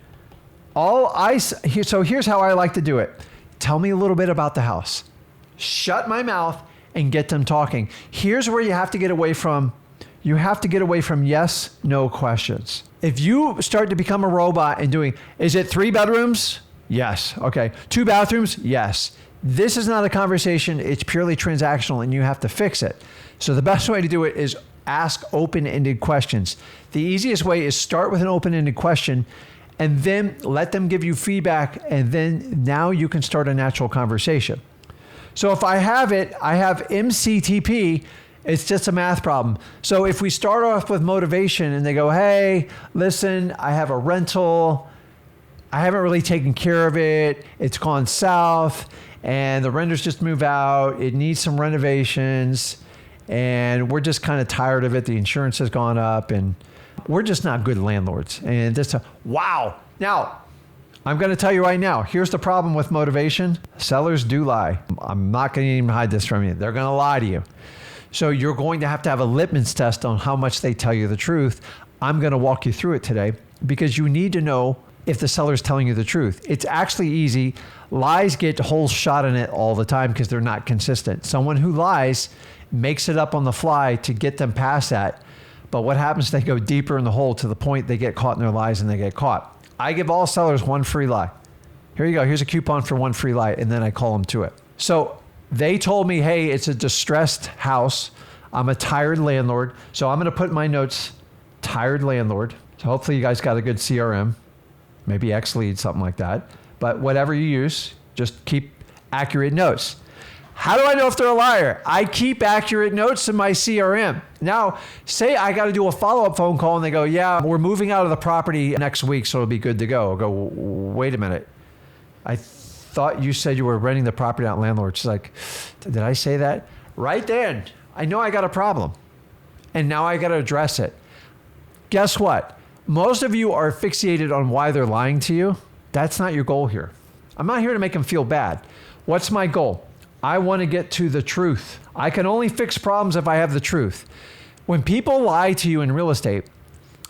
so here's how I like to do it. Tell me a little bit about the house. Shut my mouth and get them talking. Here's where you have to get away from yes, no questions. If you start to become a robot and doing, is it 3 bedrooms? Yes. Okay. 2 bathrooms? Yes. This is not a conversation. It's purely transactional and you have to fix it. So the best way to do it is ask open-ended questions. The easiest way is start with an open-ended question and then let them give you feedback, and then now you can start a natural conversation. So if I have MCTP, it's just a math problem. So if we start off with motivation and they go, hey, listen, I have a rental. I haven't really taken care of it. It's gone south and the renters just moved out. It needs some renovations and we're just kind of tired of it. The insurance has gone up and we're just not good landlords. And this, wow. Now, I'm going to tell you right now, here's the problem with motivation. Sellers do lie. I'm not going to even hide this from you. They're going to lie to you. So you're going to have a litmus test on how much they tell you the truth. I'm going to walk you through it today because you need to know if the seller's telling you the truth. It's actually easy. Lies get holes shot in it all the time because they're not consistent. Someone who lies makes it up on the fly to get them past that. But what happens, they go deeper in the hole to the point they get caught in their lies and they get caught. I give all sellers 1 free lie. Here you go. Here's a coupon for 1 free lie. And then I call them to it. So they told me, hey, it's a distressed house. I'm a tired landlord. So I'm going to put in my notes, tired landlord. So hopefully you guys got a good CRM, maybe X lead, something like that. But whatever you use, just keep accurate notes. How do I know if they're a liar? I keep accurate notes in my CRM. Now, say I got to do a follow-up phone call and they go, yeah, we're moving out of the property next week, so it'll be good to go. I'll go, wait a minute. I thought you said you were renting the property out landlord. She's like, did I say that? Right then, I know I got a problem. And now I got to address it. Guess what? Most of you are fixated on why they're lying to you. That's not your goal here. I'm not here to make them feel bad. What's my goal? I want to get to the truth. I can only fix problems if I have the truth. When people lie to you in real estate,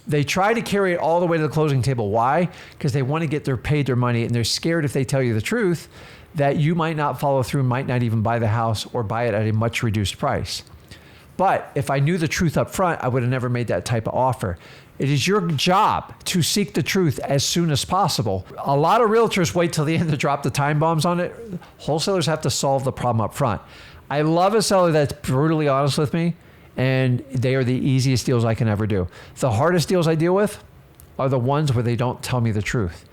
They try to carry it all the way to the closing table. Why? Because they want to get paid their money, and they're scared if they tell you the truth that you might not follow through, might not even buy the house or buy it at a much reduced price. But if I knew the truth up front, I would have never made that type of offer. It is your job to seek the truth as soon as possible. A lot of realtors wait till the end to drop the time bombs on it. Wholesalers have to solve the problem up front. I love a seller that's brutally honest with me, and they are the easiest deals I can ever do. The hardest deals I deal with are the ones where they don't tell me the truth.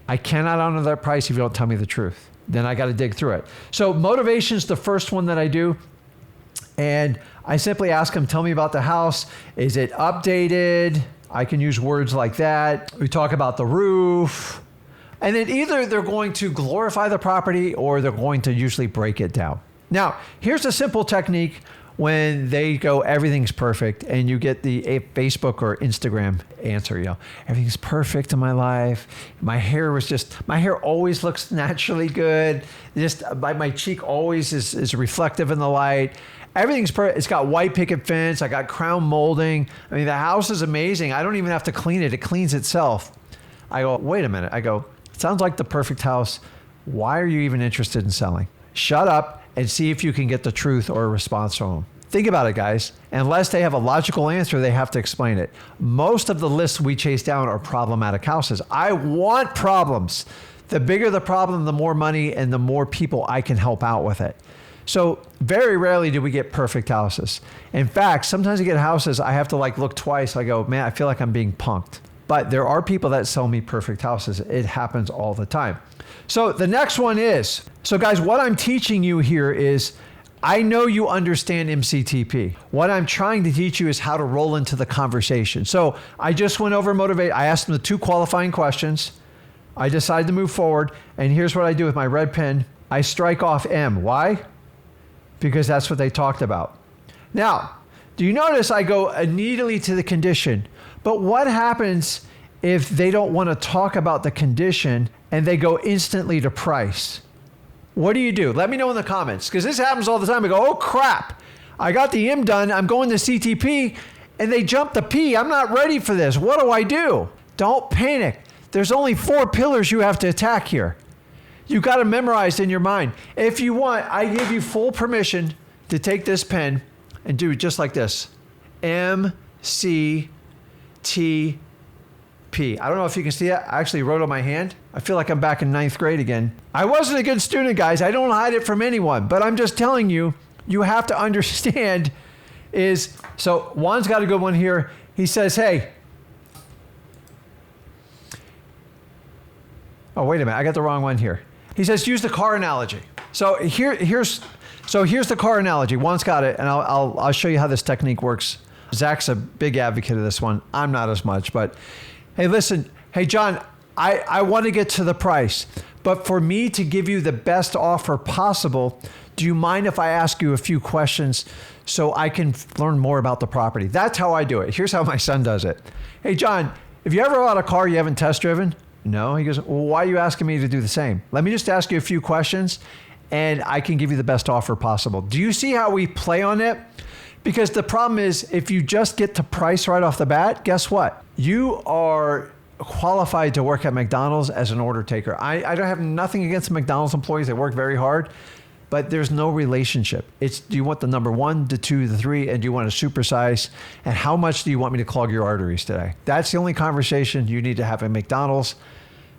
I cannot honor that price if you don't tell me the truth. Then I got to dig through it. So motivation is the first one that I do. And I simply ask them, tell me about the house. Is it updated? I can use words like that. We talk about the roof. And then either they're going to glorify the property or they're going to usually break it down. Now, here's a simple technique when they go, everything's perfect, and you get the Facebook or Instagram answer, everything's perfect in my life. My hair always looks naturally good. Just my cheek always is reflective in the light. Everything's perfect. It's got white picket fence. I got crown molding. I mean, the house is amazing. I don't even have to clean it. It cleans itself. I go, wait a minute. I go, it sounds like the perfect house. Why are you even interested in selling? Shut up and see if you can get the truth or a response from them. Think about it, guys. Unless they have a logical answer, they have to explain it. Most of the lists we chase down are problematic houses. I want problems. The bigger the problem, the more money and the more people I can help out with it. So very rarely do we get perfect houses. In fact, sometimes I get houses, I have to look twice. I go, man, I feel like I'm being punked. But there are people that sell me perfect houses. It happens all the time. So the next one is, so guys, what I'm teaching you here is, I know you understand MCTP. What I'm trying to teach you is how to roll into the conversation. So I just went over motivate. I asked them the 2 qualifying questions. I decided to move forward. And here's what I do with my red pen. I strike off M. Why? Because that's what they talked about. Now, do you notice I go immediately to the condition? But what happens if they don't want to talk about the condition and they go instantly to price? What do? Let me know in the comments, because this happens all the time. I go, oh crap, I got the M done. I'm going to CTP and they jump the P. I'm not ready for this. What do I do? Don't panic. There's only 4 pillars you have to attack here. You got to memorize in your mind. If you want, I give you full permission to take this pen and do it just like this. M, C, T, P. I don't know if you can see that. I actually wrote on my hand. I feel like I'm back in 9th grade again. I wasn't a good student, guys. I don't hide it from anyone, but I'm just telling you, you have to understand so Juan's got a good one here. He says, hey, oh, wait a minute. I got the wrong one here. He says, use the car analogy. So here's the car analogy. Juan's got it, and I'll show you how this technique works. Zach's a big advocate of this one. I'm not as much, but hey, listen. Hey, John, I want to get to the price, but for me to give you the best offer possible, do you mind if I ask you a few questions so I can learn more about the property? That's how I do it. Here's how my son does it. Hey, John, have you ever bought a car you haven't test driven? No. He goes, well, why are you asking me to do the same? Let me just ask you a few questions and I can give you the best offer possible. Do you see how we play on it? Because the problem is, if you just get to price right off the bat, guess what? You are qualified to work at McDonald's as an order taker. I don't have nothing against McDonald's employees. They work very hard, but there's no relationship. It's, do you want the number 1, the 2, the 3, and do you want to supersize? And how much do you want me to clog your arteries today? That's the only conversation you need to have at McDonald's.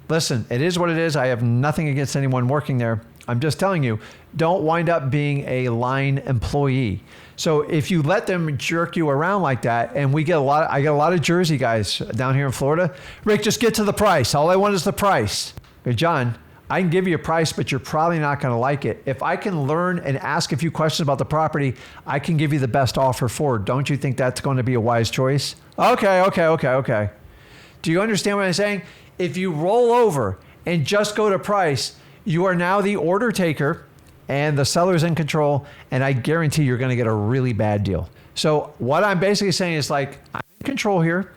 Listen, it is what it is. I have nothing against anyone working there. I'm just telling you, don't wind up being a line employee. So if you let them jerk you around like that, and I get a lot of Jersey guys down here in Florida. Rick, just get to the price. All I want is the price. Hey, John, I can give you a price, but you're probably not going to like it. If I can learn and ask a few questions about the property, I can give you the best offer forward. Don't you think that's going to be a wise choice? Okay. Do you understand what I'm saying? If you roll over and just go to price, you are now the order taker and the seller's in control, and I guarantee you're going to get a really bad deal. So what I'm basically saying is, like, I'm in control here.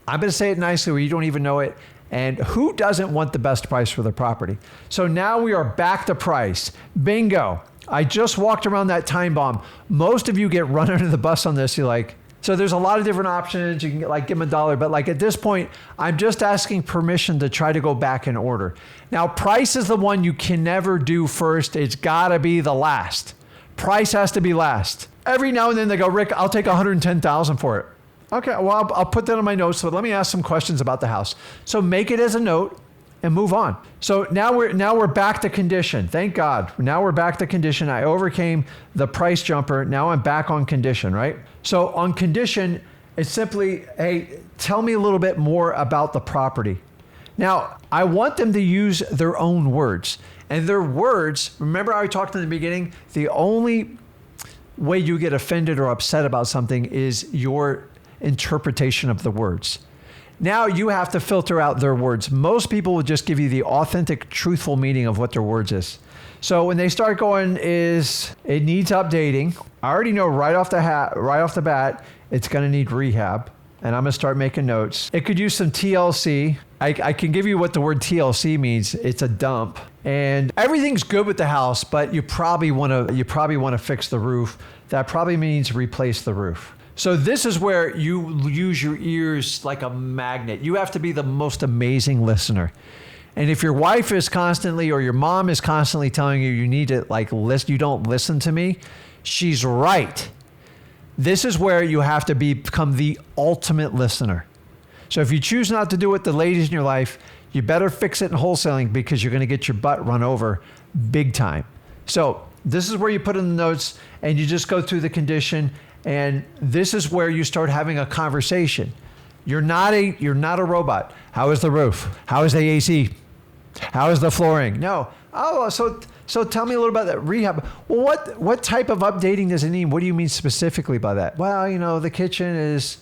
I'm going to say it nicely where you don't even know it. And who doesn't want the best price for their property? So now we are back to price. Bingo. I just walked around that time bomb. Most of you get run under the bus on this. You're like, So there's a lot of different options. You can like give them $1, but like at this point, I'm just asking permission to try to go back in order. Now, price is the one you can never do first. It's gotta be the last. Price has to be last. Every now and then they go, Rick, I'll take $110,000 for it. Okay, well, I'll put that in my notes, but let me ask some questions about the house. So make it as a note and move on. So now we're back to condition. Thank God. Now we're back to condition. I overcame the price jumper. Now I'm back on condition, right? So on condition, it's simply, hey, tell me a little bit more about the property. Now, I want them to use their own words. And their words, remember I talked in the beginning, the only way you get offended or upset about something is your interpretation of the words. Now you have to filter out their words. Most people will just give you the authentic, truthful meaning of what their words is. So when they start going, it needs updating. I already know right off the bat, it's going to need rehab. And I'm going to start making notes. It could use some TLC. I can give you what the word TLC means. It's a dump. And everything's good with the house, but you probably want to fix the roof. That probably means replace the roof. So this is where you use your ears like a magnet. You have to be the most amazing listener. And if your wife is constantly, or your mom is constantly telling you, you need to like listen, you don't listen to me, she's right. This is where you have to become the ultimate listener. So if you choose not to do it, the ladies in your life, you better fix it in wholesaling because you're going to get your butt run over big time. So this is where you put in the notes and you just go through the condition. And this is where you start having a conversation. You're not a robot. How is the roof? How is the AC? How is the flooring? No. Oh, so tell me a little about that rehab. Well, what type of updating does it need? What do you mean specifically by that? Well, the kitchen is,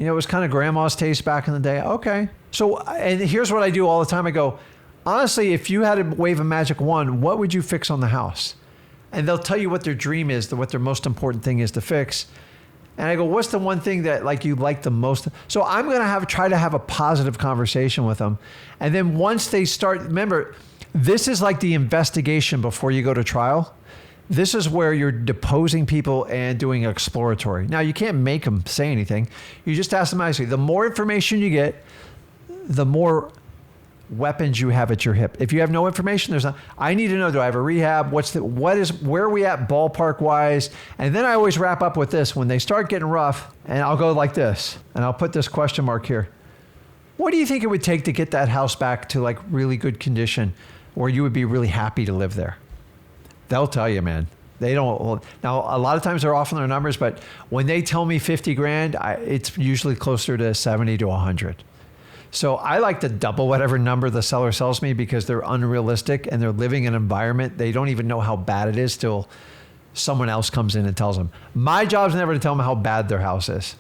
it was kind of grandma's taste back in the day. Okay. So, and here's what I do all the time. I go, honestly, if you had to wave a magic wand, what would you fix on the house? And they'll tell you what their dream is, what their most important thing is to fix. And I go, what's the one thing that like you like the most? So I'm going to try to have a positive conversation with them. And then once they start, remember, this is like the investigation before you go to trial. This is where you're deposing people and doing exploratory. Now you can't make them say anything. You just ask them nicely. The more information you get, the more weapons you have at your hip. If you have no information, I need to know, do I have a rehab? Where are we at ballpark wise? And then I always wrap up with this. When they start getting rough, and I'll go like this, and I'll put this question mark here. What do you think it would take to get that house back to like really good condition where you would be really happy to live there? They'll tell you, man. They don't. Now, a lot of times they're off on their numbers, but when they tell me 50 grand, it's usually closer to 70 to 100. So I like to double whatever number the seller sells me because they're unrealistic and they're living in an environment. They don't even know how bad it is till someone else comes in and tells them. My job is never to tell them how bad their house is.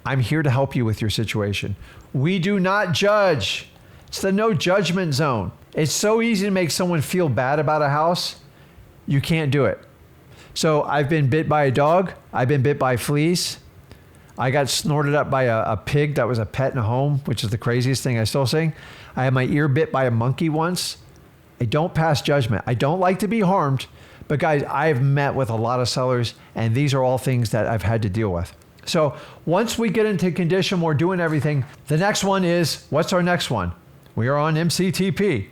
I'm here to help you with your situation. We do not judge. It's the no judgment zone. It's so easy to make someone feel bad about a house. You can't do it. So I've been bit by a dog. I've been bit by fleas. I got snorted up by a pig that was a pet in a home, which is the craziest thing I still sing. I had my ear bit by a monkey once. I don't pass judgment. I don't like to be harmed, but guys, I've met with a lot of sellers and these are all things that I've had to deal with. So once we get into condition, we're doing everything. The next one is, what's our next one? We are on MCTP.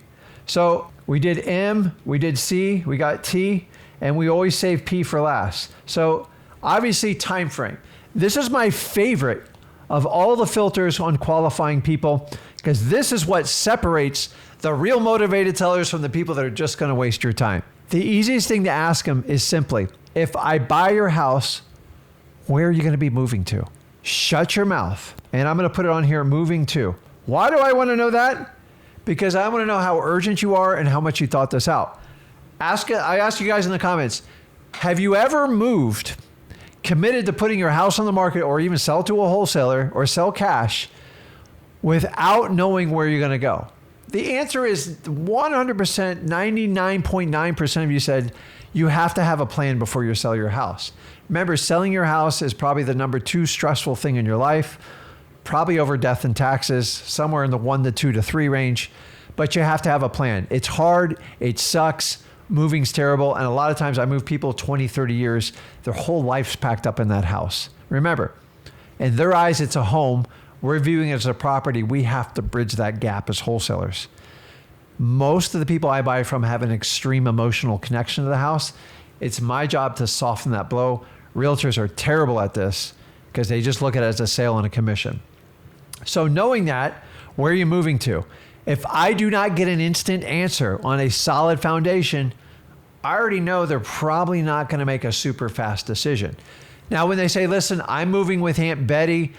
So we did M, we did C, we got T, and we always save P for last. So obviously time frame. This is my favorite of all the filters on qualifying people because this is what separates the real motivated sellers from the people that are just going to waste your time. The easiest thing to ask them is simply, if I buy your house, where are you going to be moving to? Shut your mouth. And I'm going to put it on here, moving to. Why do I want to know that? Because I want to know how urgent you are and how much you thought this out. I ask you guys in the comments, have you ever moved, committed to putting your house on the market or even sell to a wholesaler or sell cash without knowing where you're going to go? The answer is 100%, 99.9% of you said you have to have a plan before you sell your house. Remember, selling your house is probably the number 2 stressful thing in your life, probably over death and taxes, somewhere in the 1 to 2 to 3 range, but you have to have a plan. It's hard, it sucks. Moving's terrible. And a lot of times I move people 20, 30 years, their whole life's packed up in that house. Remember, In their eyes, it's a home. We're viewing it as a property. We have to bridge that gap as wholesalers. Most of the people I buy from have an extreme emotional connection to the house. It's my job to soften that blow. Realtors are terrible at this because they just look at it as a sale and a commission. So knowing that, where are you moving to? If I do not get an instant answer on a solid foundation, I already know they're probably not going to make a super fast decision. Now, when they say, listen, I'm moving with Aunt Betty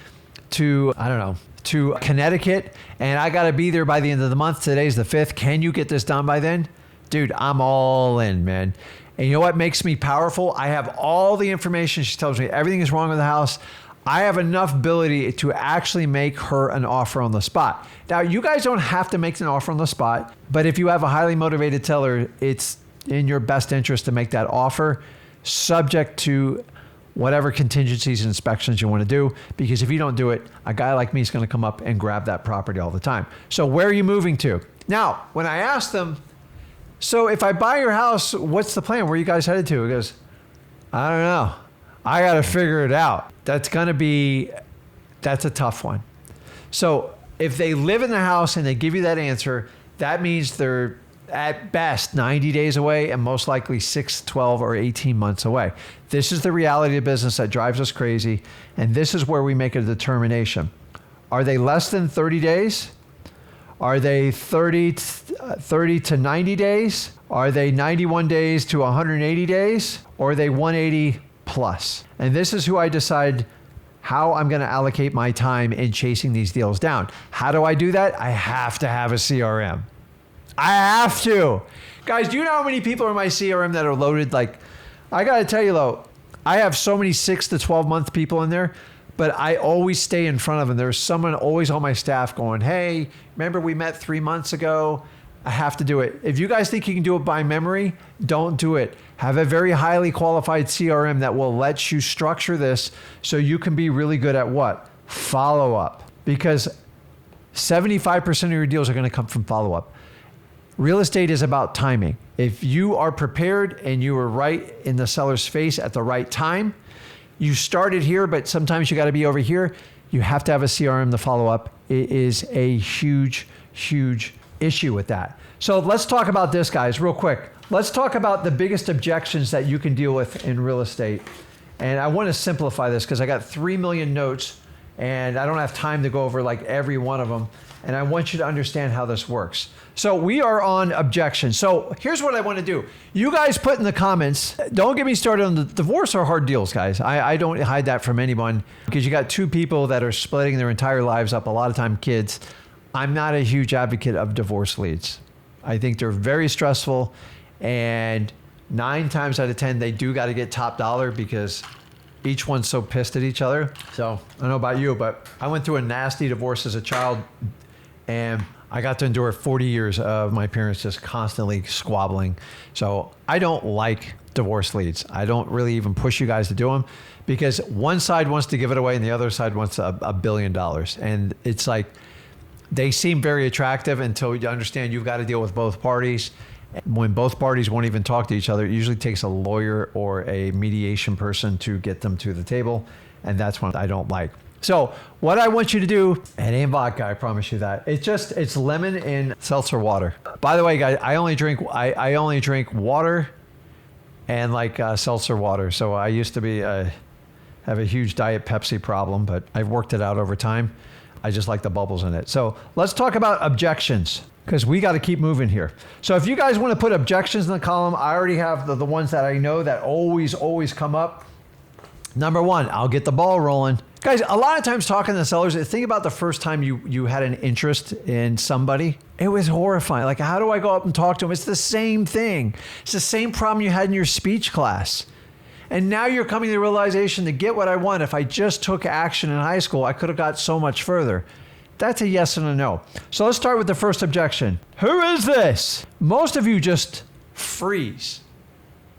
to, I don't know, to Connecticut, and I got to be there by the end of the month. Today's the 5th. Can you get this done by then? Dude, I'm all in, man. And you know what makes me powerful? I have all the information. She tells me everything is wrong with the house. I have enough ability to actually make her an offer on the spot. Now, you guys don't have to make an offer on the spot, but if you have a highly motivated seller, it's in your best interest to make that offer, subject to whatever contingencies and inspections you want to do, because if you don't do it, a guy like me is going to come up and grab that property all the time. So where are you moving to? Now, when I asked them, so if I buy your house, what's the plan? Where are you guys headed to? He goes, I don't know. I got to figure it out. That's a tough one. So if they live in the house and they give you that answer, that means they're at best 90 days away and most likely 6, 12, or 18 months away. This is the reality of business that drives us crazy. And this is where we make a determination. Are they less than 30 days? Are they 30 to 90 days? Are they 91 days to 180 days? Or are they 180 plus? And this is who I decide how I'm going to allocate my time in chasing these deals down. How do I do that? I have to have a CRM. I have to. Guys, do you know how many people are in my CRM that are loaded? Like, I got to tell you though, I have so many 6 to 12 month people in there, but I always stay in front of them. There's someone always on my staff going, hey, remember we met 3 months ago? I have to do it. If you guys think you can do it by memory, don't do it. Have a very highly qualified CRM that will let you structure this so you can be really good at what? Follow up. Because 75% of your deals are going to come from follow up. Real estate is about timing. If you are prepared and you were right in the seller's face at the right time, you started here, but sometimes you got to be over here. You have to have a CRM to follow up. It is a huge, huge issue with that. So let's talk about this, guys, real quick. Let's talk about the biggest objections that you can deal with in real estate. And I want to simplify this because I got 3 million notes and I don't have time to go over like every one of them. And I want you to understand how this works. So we are on objections. So here's what I want to do. You guys put in the comments, don't get me started on the divorce or hard deals, guys. I don't hide that from anyone because you got 2 people that are splitting their entire lives up, a lot of time kids. I'm not a huge advocate of divorce leads. I think they're very stressful, and 9 times out of 10, they do got to get top dollar because each one's so pissed at each other. So I don't know about you, but I went through a nasty divorce as a child, and I got to endure 40 years of my parents just constantly squabbling. So I don't like divorce leads. I don't really even push you guys to do them because one side wants to give it away and the other side wants $1 billion. And it's like, they seem very attractive until you understand you've got to deal with both parties. When both parties won't even talk to each other, it usually takes a lawyer or a mediation person to get them to the table. And that's what I don't like. So what I want you to do, it ain't vodka, I promise you that. It's lemon and seltzer water. By the way, guys, I only drink water and like seltzer water. So I used to have a huge Diet Pepsi problem, but I've worked it out over time. I just like the bubbles in it. So let's talk about objections because we got to keep moving here. So if you guys want to put objections in the column, I already have the ones that I know that always come up. Number 1, I'll get the ball rolling. Guys, a lot of times talking to sellers, think about the first time you had an interest in somebody. It was horrifying. Like, how do I go up and talk to them? It's the same thing. It's the same problem you had in your speech class. And now you're coming to the realization to get what I want. If I just took action in high school, I could have got so much further. That's a yes and a no. So let's start with the first objection. Who is this? Most of you just freeze.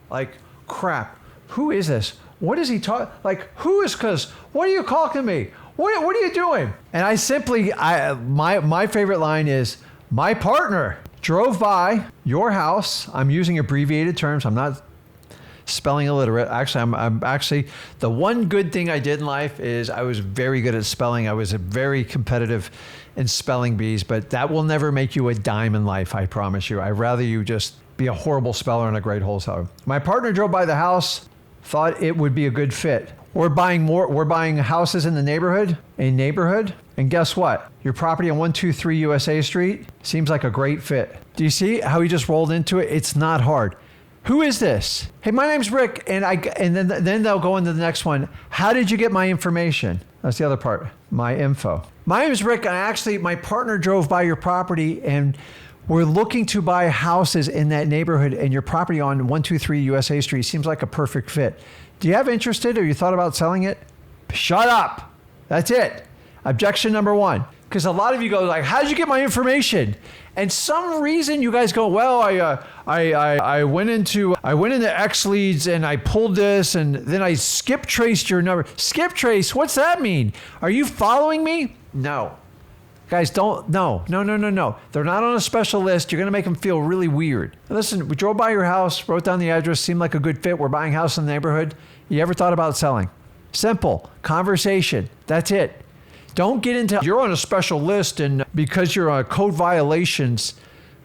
Like, crap, who is this? What is he talking? Like, who is, cause what are you talking to me? What are you doing? And I simply, my favorite line is, my partner drove by your house. I'm using abbreviated terms. I'm not spelling illiterate. Actually, I'm actually, the one good thing I did in life is I was very good at spelling. I was very competitive in spelling bees, but that will never make you a dime in life, I promise you. I'd rather you just be a horrible speller and a great wholesaler. My partner drove by the house, thought it would be a good fit. We're buying houses in the neighborhood, and guess what? Your property on 123 USA Street seems like a great fit. Do you see how he just rolled into it? It's not hard. Who is this? Hey, my name's Rick, and then they'll go into the next one. How did you get my information? That's the other part, my info. My name's Rick, and my partner drove by your property, and we're looking to buy houses in that neighborhood, and your property on 123 USA Street seems like a perfect fit. Do you have interested, or you thought about selling it? Shut up. That's it. Objection number one. Because a lot of you go like, how did you get my information? And some reason you guys go, well, I went into X leads and I pulled this and then I skip traced your number. Skip trace, what's that mean? Are you following me? No. Guys, no. They're not on a special list. You're going to make them feel really weird. Listen, we drove by your house, wrote down the address, seemed like a good fit. We're buying a house in the neighborhood. You ever thought about selling? Simple. Conversation. That's it. Don't get into, you're on a special list and because you're on code violations.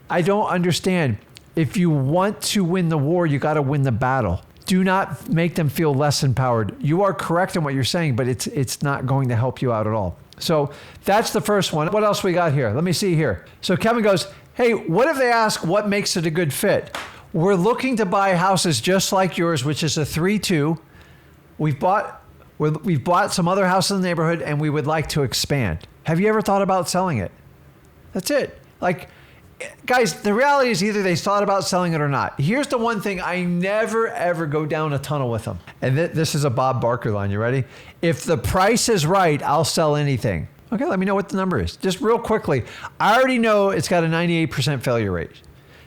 I don't understand. If you want to win the war, you got to win the battle. Do not make them feel less empowered. You are correct in what you're saying, but it's not going to help you out at all. So that's the first one. What else we got here? Let me see here. So Kevin goes, hey, what if they ask what makes it a good fit? We're looking to buy houses just like yours, which is a 3-2. We've bought some other houses in the neighborhood and we would like to expand. Have you ever thought about selling it? That's it. Like, guys, the reality is either they thought about selling it or not. Here's the one thing, I never, ever go down a tunnel with them. And this is a Bob Barker line. You ready? If the price is right, I'll sell anything. Okay, let me know what the number is. Just real quickly, I already know it's got a 98% failure rate,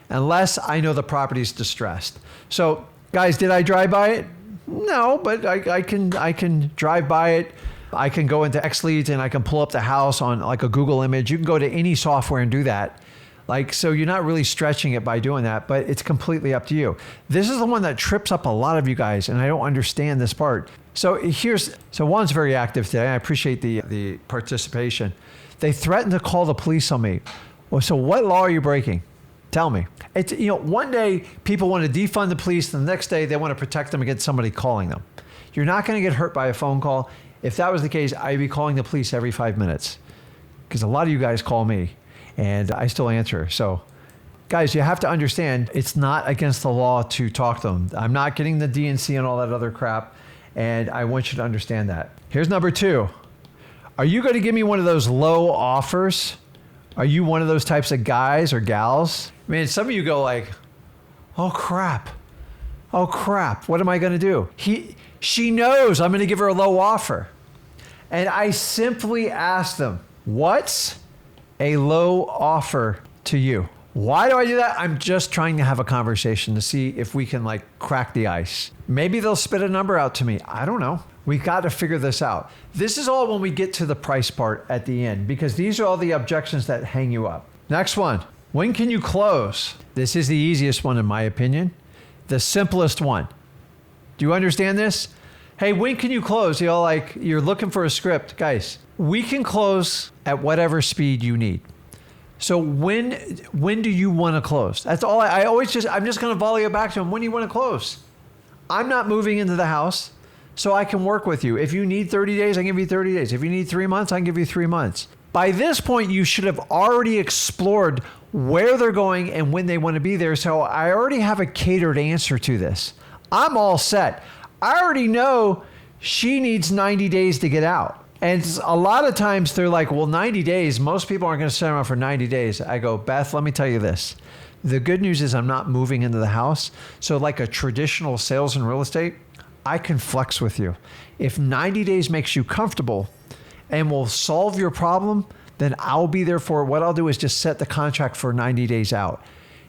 unless I know the property's distressed. So, guys, did I drive by it? No, but I can drive by it. I can go into X leads and I can pull up the house on like a Google image. You can go to any software and do that. Like, so you're not really stretching it by doing that, but it's completely up to you. This is the one that trips up a lot of you guys, and I don't understand this part. So Juan's very active today. I appreciate the participation. They threatened to call the police on me. Well, so what law are you breaking? Tell me. It's, one day people want to defund the police, and the next day they want to protect them against somebody calling them. You're not going to get hurt by a phone call. If that was the case, I'd be calling the police every 5 minutes because a lot of you guys call me. And I still answer. So, guys, you have to understand it's not against the law to talk to them. I'm not getting the DNC and all that other crap. And I want you to understand that. Here's number 2. Are you going to give me one of those low offers? Are you one of those types of guys or gals? I mean, some of you go like, oh, crap. What am I going to do? She knows I'm going to give her a low offer. And I simply ask them, what's a low offer to you? Why do I do that? I'm just trying to have a conversation to see if we can like crack the ice. Maybe they'll spit a number out to me. I don't know. We got to figure this out. This is all when we get to the price part at the end, because these are all the objections that hang you up. Next one. When can you close? This is the easiest one in my opinion. The simplest one. Do you understand this? Hey, when can you close? You're looking for a script. Guys, we can close at whatever speed you need. So when do you want to close? That's all. I'm just going to volley it back to them. When do you want to close? I'm not moving into the house, so I can work with you. If you need 30 days, I can give you 30 days. If you need 3 months, I can give you 3 months. By this point, you should have already explored where they're going and when they want to be there. So I already have a catered answer to this. I'm all set. I already know she needs 90 days to get out. And a lot of times they're like, well, 90 days, most people aren't going to sit around for 90 days. I go, Beth, let me tell you this. The good news is I'm not moving into the house. So like a traditional sales and real estate, I can flex with you. If 90 days makes you comfortable and will solve your problem, then I'll be there for it. What I'll do is just set the contract for 90 days out.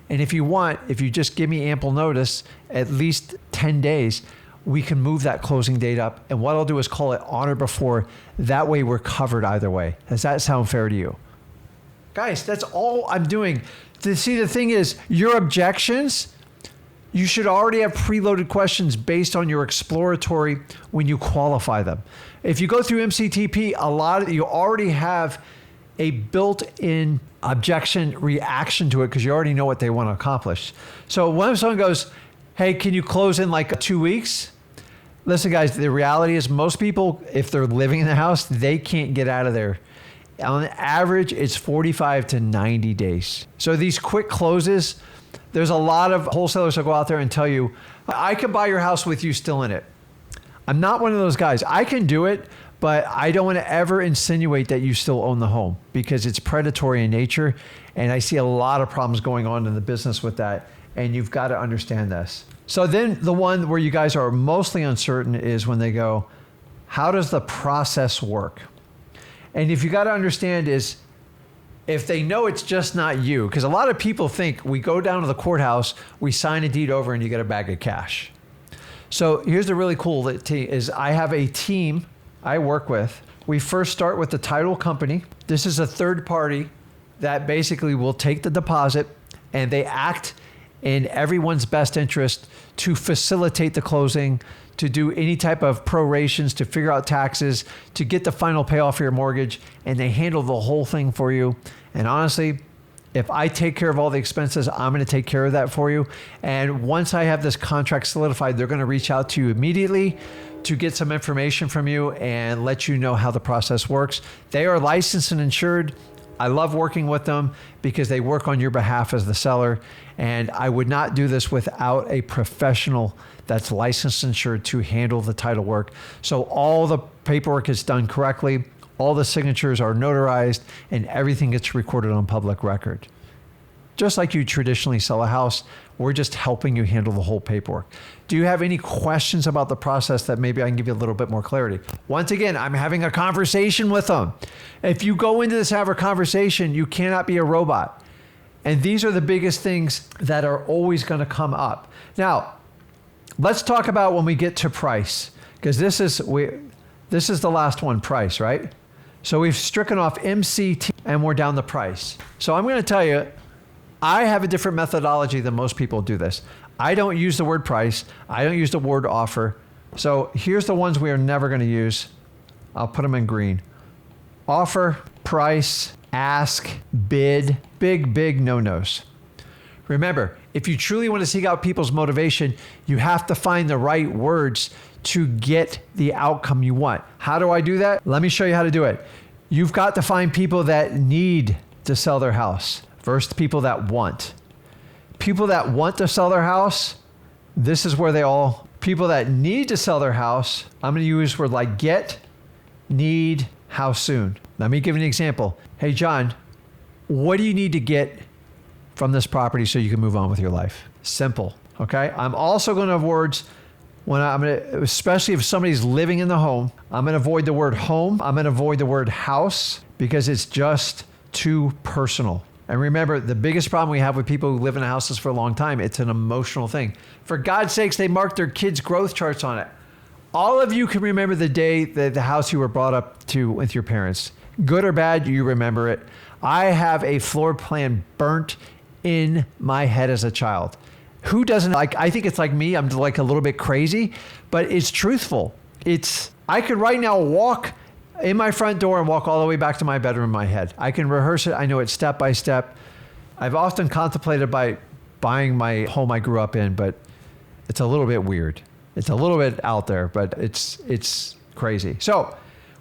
And if you just give me ample notice, at least 10 days, we can move that closing date up. And what I'll do is call it on or before. That way we're covered either way. Does that sound fair to you? Guys, that's all I'm doing. See, the thing is, your objections, You should already have preloaded questions based on your exploratory when you qualify them. If you go through MCTP, you already have a built-in objection reaction to it because you already know what they want to accomplish. So when someone goes, hey, can you close in like 2 weeks? Listen, guys, the reality is most people, if they're living in the house, they can't get out of there. On average, it's 45 to 90 days. So these quick closes, there's a lot of wholesalers that go out there and tell you, I can buy your house with you still in it. I'm not one of those guys. I can do it, but I don't want to ever insinuate that you still own the home because it's predatory in nature. And I see a lot of problems going on in the business with that. And you've got to understand this. So then the one where you guys are mostly uncertain is when they go, how does the process work? And if you got to understand is if they know it's just not you, because a lot of people think we go down to the courthouse, we sign a deed over and you get a bag of cash. So here's the really cool thing is I have a team I work with. We first start with the title company. This is a third party that basically will take the deposit and they act in everyone's best interest to facilitate the closing, to do any type of prorations, to figure out taxes, to get the final payoff for your mortgage, and they handle the whole thing for you. And honestly, if I take care of all the expenses, I'm going to take care of that for you. And once I have this contract solidified, they're going to reach out to you immediately to get some information from you and let you know how the process works. They are licensed and insured. I love working with them because they work on your behalf as the seller. And I would not do this without a professional that's licensed and insured to handle the title work. So all the paperwork is done correctly, all the signatures are notarized, and everything gets recorded on public record. Just like you traditionally sell a house, we're just helping you handle the whole paperwork. Do you have any questions about the process that maybe I can give you a little bit more clarity? Once again, I'm having a conversation with them. If you go into this have a conversation, you cannot be a robot. And these are the biggest things that are always going to come up. Now, let's talk about when we get to price, because this is the last one, price, right? So we've stricken off MCT and we're down the price. So I'm going to tell you, I have a different methodology than most people do this. I don't use the word price. I don't use the word offer. So here's the ones we are never going to use. I'll put them in green. Offer, price, ask, bid, big no-nos. Remember, if you truly want to seek out people's motivation, you have to find the right words to get the outcome you want. How do I do that? Let me show you how to do it. You've got to find people that need to sell their house versus people that want. People that want to sell their house, this is where people that need to sell their house, I'm going to use words like get, need, how soon. Let me give you an example. Hey, John, what do you need to get from this property so you can move on with your life? Simple. Okay. I'm also going to have words especially if somebody's living in the home, I'm going to avoid the word home. I'm going to avoid the word house because it's just too personal. And remember, the biggest problem we have with people who live in houses for a long time, it's an emotional thing. For God's sakes, they mark their kids' growth charts on it. All of you can remember the day that the house you were brought up to with your parents. Good or bad, you remember it. I have a floor plan burnt in my head as a child. Who doesn't I think it's like me, I'm like a little bit crazy, but it's truthful. I could right now walk in my front door and walk all the way back to my bedroom in my head. I can rehearse it. I know it step by step. I've often contemplated by buying my home I grew up in, but it's a little bit weird. It's a little bit out there, but it's crazy. So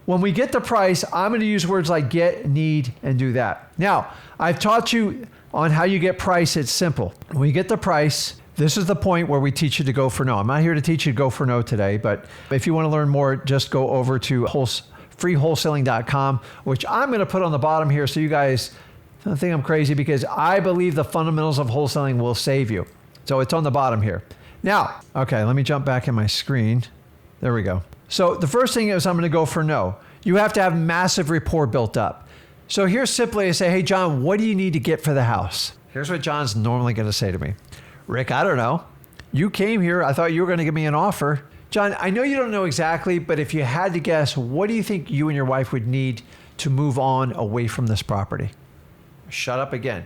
when we get the price, I'm going to use words like get, need, and do that. Now, I've taught you on how you get price. It's simple. When you get the price, this is the point where we teach you to go for no. I'm not here to teach you to go for no today, but if you want to learn more, just go over to freewholesaling.com, which I'm going to put on the bottom here so you guys don't think I'm crazy, because I believe the fundamentals of wholesaling will save you. So it's on the bottom here. Now, okay, let me jump back in my screen. There we go. So the first thing is I'm going to go for no. You have to have massive rapport built up. So here's simply I say, hey, John, what do you need to get for the house? Here's what John's normally going to say to me. Rick, I don't know. You came here. I thought you were going to give me an offer. John, I know you don't know exactly, but if you had to guess, what do you think you and your wife would need to move on away from this property? Shut up again.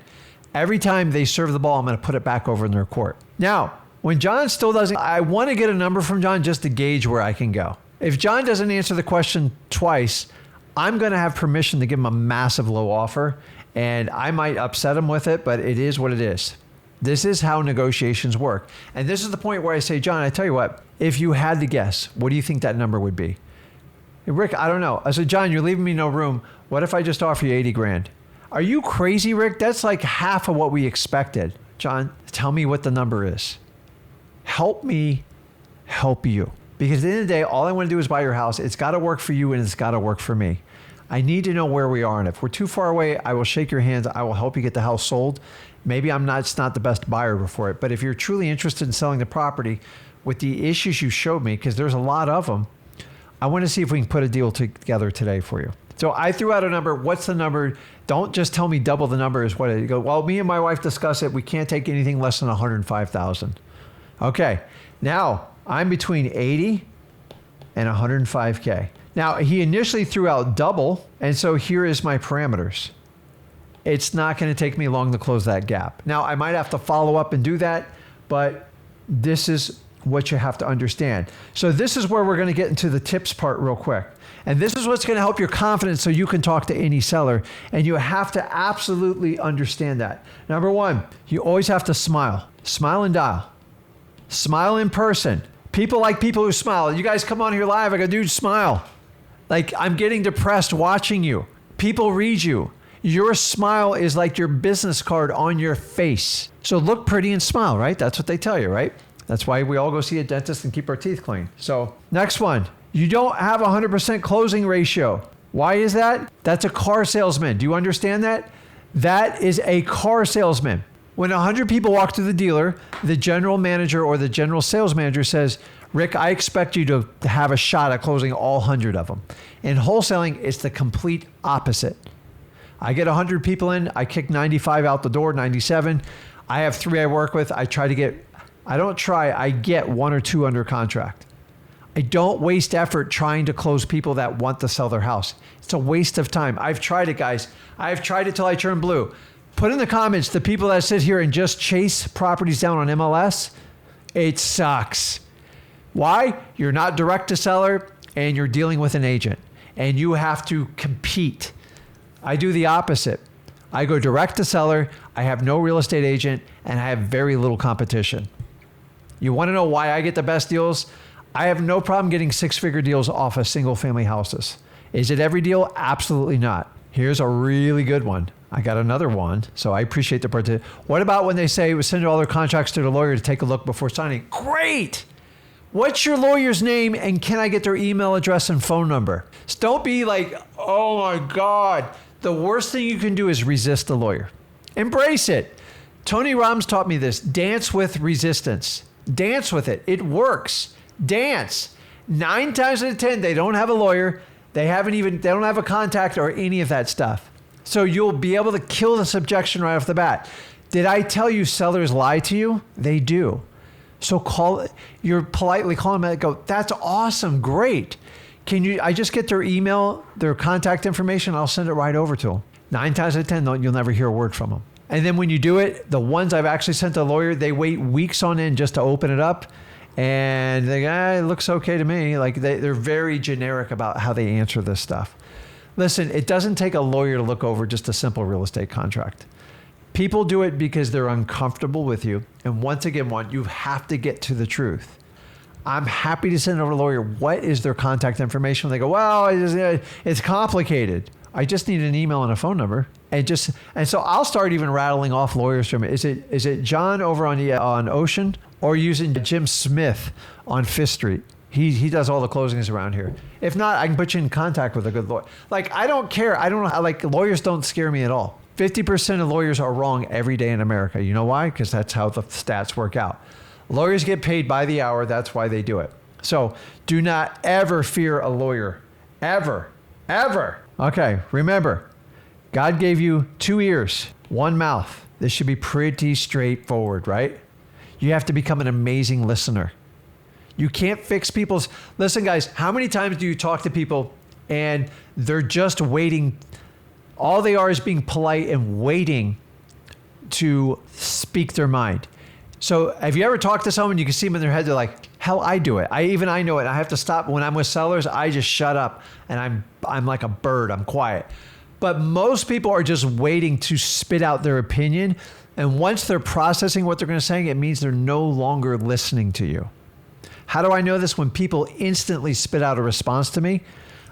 Every time they serve the ball, I'm going to put it back over in their court. Now, When John still doesn't, I want to get a number from John just to gauge where I can go. If John doesn't answer the question twice, I'm going to have permission to give him a massive low offer, and I might upset him with it, but it is what it is. This is how negotiations work. And this is the point where I say, John, I tell you what, if you had to guess, what do you think that number would be? Hey, Rick, I don't know. I said, John, you're leaving me no room. What if I just offer you 80 grand? Are you crazy, Rick? That's like half of what we expected. John, tell me what the number is. Help me help you. Because at the end of the day, all I want to do is buy your house. It's got to work for you and it's got to work for me. I need to know where we are. And if we're too far away, I will shake your hands. I will help you get the house sold. Maybe it's not the best buyer for it. But if you're truly interested in selling the property with the issues you showed me, because there's a lot of them, I want to see if we can put a deal together today for you. So I threw out a number. What's the number? Don't just tell me double the number is what it. You go, well, me and my wife discuss it. We can't take anything less than 105,000. Okay. Now I'm between 80 and 105K. Now he initially threw out double. And so here is my parameters. It's not going to take me long to close that gap. Now I might have to follow up and do that, but this is what you have to understand. So this is where we're going to get into the tips part real quick. And this is what's going to help your confidence so you can talk to any seller. And you have to absolutely understand that. Number one, you always have to smile. Smile and dial. Smile in person. People like people who smile. You guys come on here live. I go, dude, smile. Like I'm getting depressed watching you. People read you. Your smile is like your business card on your face. So look pretty and smile, right? That's what they tell you, right? That's why we all go see a dentist and keep our teeth clean. So next one, you don't have 100% closing ratio. Why is that? That's a car salesman. Do you understand that? That is a car salesman. When 100 people walk to the dealer, the general manager or the general sales manager says, Rick, I expect you to have a shot at closing all 100 of them. In wholesaling, it's the complete opposite. I get 100 people in, I kick 95 out the door, 97. I have 3 I work with. I get 1 or 2 under contract. I don't waste effort trying to close people that want to sell their house. It's a waste of time. I've tried it, guys. I've tried it till I turn blue. Put in the comments the people that sit here and just chase properties down on MLS. It sucks. Why? You're not direct to seller and you're dealing with an agent and you have to compete. I do the opposite. I go direct to seller. I have no real estate agent and I have very little competition. You want to know why I get the best deals? I have no problem getting 6-figure deals off of single family houses. Is it every deal? Absolutely not. Here's a really good one. I got another one, so I appreciate the part. What about when they say, send all their contracts to the lawyer to take a look before signing? Great! What's your lawyer's name and can I get their email address and phone number? So don't be like, oh my God. The worst thing you can do is resist the lawyer. Embrace it. Tony Robbins taught me this. Dance with resistance. Dance with it. It works. Dance. 9 times out of 10, they don't have a lawyer. They don't have a contact or any of that stuff. So you'll be able to kill this objection right off the bat. Did I tell you sellers lie to you? They do. So you're politely calling them and go, that's awesome. Great. I just get their email, their contact information? I'll send it right over to them. 9 times out of 10, you'll never hear a word from them. And then when you do it, the ones I've actually sent to a lawyer, they wait weeks on end just to open it up. And they go, it looks okay to me. Like they're very generic about how they answer this stuff. Listen, it doesn't take a lawyer to look over just a simple real estate contract. People do it because they're uncomfortable with you. And once again, you have to get to the truth. I'm happy to send over a lawyer. What is their contact information? They go, well, it's complicated. I just need an email and a phone number. And so I'll start even rattling off lawyers from it. Is it John over on Ocean or using Jim Smith on Fifth Street? He does all the closings around here. If not, I can put you in contact with a good lawyer. Like, I don't care. I don't know. Like, lawyers don't scare me at all. 50% of lawyers are wrong every day in America. You know why? Because that's how the stats work out. Lawyers get paid by the hour. That's why they do it. So do not ever fear a lawyer. Ever. Ever. Okay, remember, God gave you 2 ears, 1 mouth. This should be pretty straightforward, right? You have to become an amazing listener. You can't fix people's... Listen, guys, how many times do you talk to people and they're just waiting? All they are is being polite and waiting to speak their mind. So have you ever talked to someone, you can see them in their head, they're like, hell, I do it. I know it. I have to stop. When I'm with sellers, I just shut up and I'm like a bird. I'm quiet. But most people are just waiting to spit out their opinion. And once they're processing what they're going to say, it means they're no longer listening to you. How do I know this? When people instantly spit out a response to me,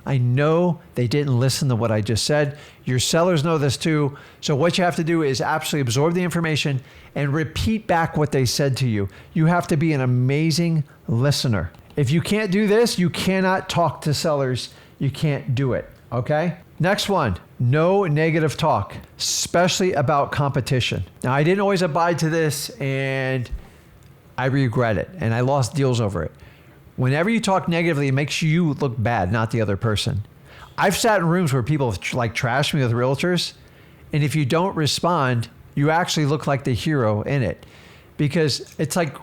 I know they didn't listen to what I just said. Your sellers know this too. So what you have to do is absolutely absorb the information and repeat back what they said to you. You have to be an amazing listener. If you can't do this, you cannot talk to sellers. You can't do it, okay? Next one, no negative talk, especially about competition. Now, I didn't always abide to this and I regret it and I lost deals over it. Whenever you talk negatively, it makes you look bad, not the other person. I've sat in rooms where people like trash me with realtors, and if you don't respond, you actually look like the hero in it, because it's like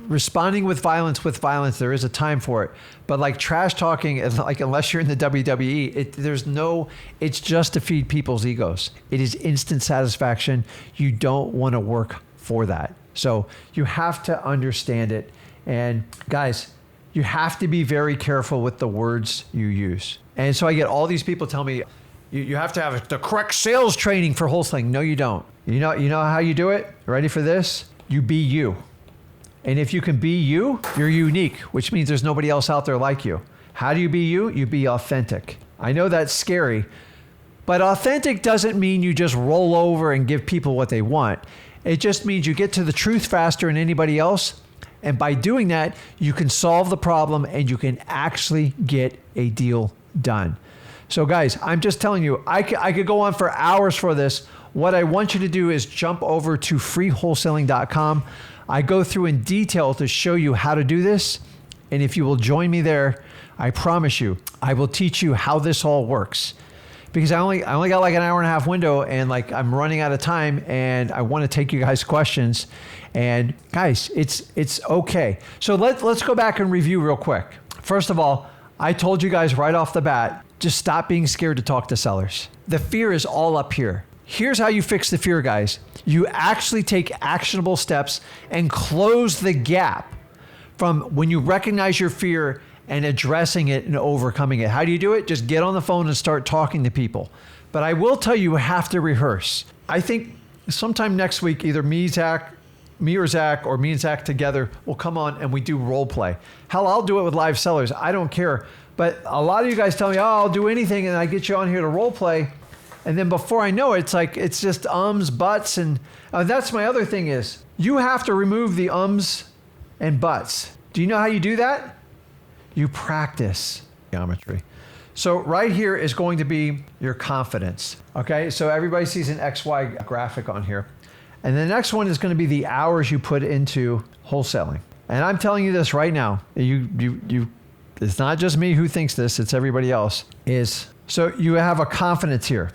responding with violence. There is a time for it, but like trash talking, like unless you're in the WWE, it's just to feed people's egos. It is instant satisfaction. You don't want to work for that. So you have to understand it. And guys, you have to be very careful with the words you use. And so I get all these people tell me, you have to have the correct sales training for wholesaling. No, you don't. You know how you do it? Ready for this? You be you. And if you can be you, you're unique, which means there's nobody else out there like you. How do you be you? You be authentic. I know that's scary, but authentic doesn't mean you just roll over and give people what they want. It just means you get to the truth faster than anybody else. And by doing that, you can solve the problem and you can actually get a deal done. So guys, I'm just telling you, I could go on for hours for this. What I want you to do is jump over to freewholesaling.com. I go through in detail to show you how to do this. And if you will join me there, I promise you, I will teach you how this all works. Because I only got like an hour and a half window, and like I'm running out of time, and I want to take you guys' questions. And guys, it's okay. So let's go back and review real quick. First of all, I told you guys right off the bat, just stop being scared to talk to sellers. The fear is all up here. Here's how you fix the fear, guys. You actually take actionable steps and close the gap from when you recognize your fear and addressing it and overcoming it. How do you do it? Just get on the phone and start talking to people. But I will tell you, you have to rehearse. I think sometime next week, either me or Zach, or me and Zach together will come on and we do role play. Hell, I'll do it with live sellers. I don't care. But a lot of you guys tell me, oh, I'll do anything, and I get you on here to role play. And then before I know it, it's like, it's just ums, buts. And that's my other thing is, you have to remove the ums and buts. Do you know how you do that? You practice geometry. So right here is going to be your confidence. Okay, so everybody sees an XY graphic on here. And the next one is going to be the hours you put into wholesaling. And I'm telling you this right now, it's not just me who thinks this, it's everybody else. So you have a confidence here.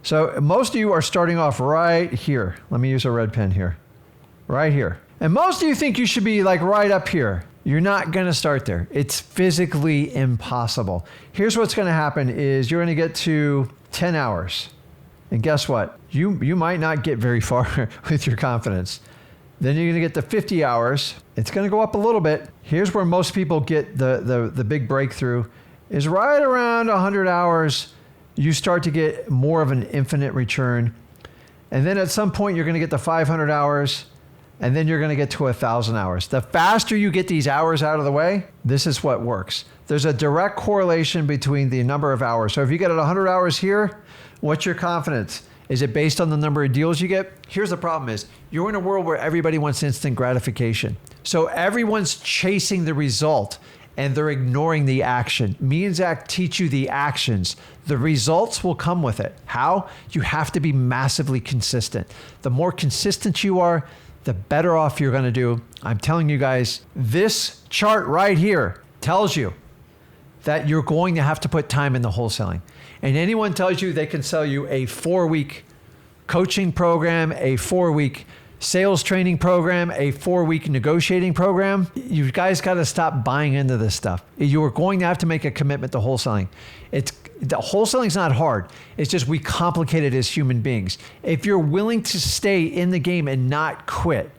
So most of you are starting off right here. Let me use a red pen here. Right here. And most of you think you should be like right up here. You're not going to start there. It's physically impossible. Here's what's going to happen is you're going to get to 10 hours. And guess what? You might not get very far with your confidence. Then you're going to get to 50 hours. It's going to go up a little bit. Here's where most people get the big breakthrough is right around 100 hours. You start to get more of an infinite return. And then at some point, you're going to get to 500 hours. And then you're going to get to 1,000 hours. The faster you get these hours out of the way, this is what works. There's a direct correlation between the number of hours. So if you get at 100 hours here, what's your confidence? Is it based on the number of deals you get? Here's the problem is, you're in a world where everybody wants instant gratification. So everyone's chasing the result and they're ignoring the action. Me and Zach teach you the actions. The results will come with it. How? You have to be massively consistent. The more consistent you are, the better off you're going to do. I'm telling you guys, this chart right here tells you that you're going to have to put time in the wholesaling. And anyone tells you they can sell you a 4-week coaching program, a 4-week sales training program, a 4-week negotiating program, you guys got to stop buying into this stuff. You are going to have to make a commitment to wholesaling. The wholesaling's not hard. It's just we complicate it as human beings. If you're willing to stay in the game and not quit,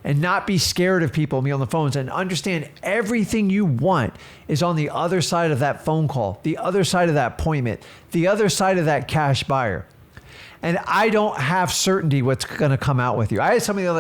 and not be scared of people and be on the phones, and understand everything you want is on the other side of that phone call, the other side of that appointment, the other side of that cash buyer. And I don't have certainty what's going to come out with you. I had somebody the other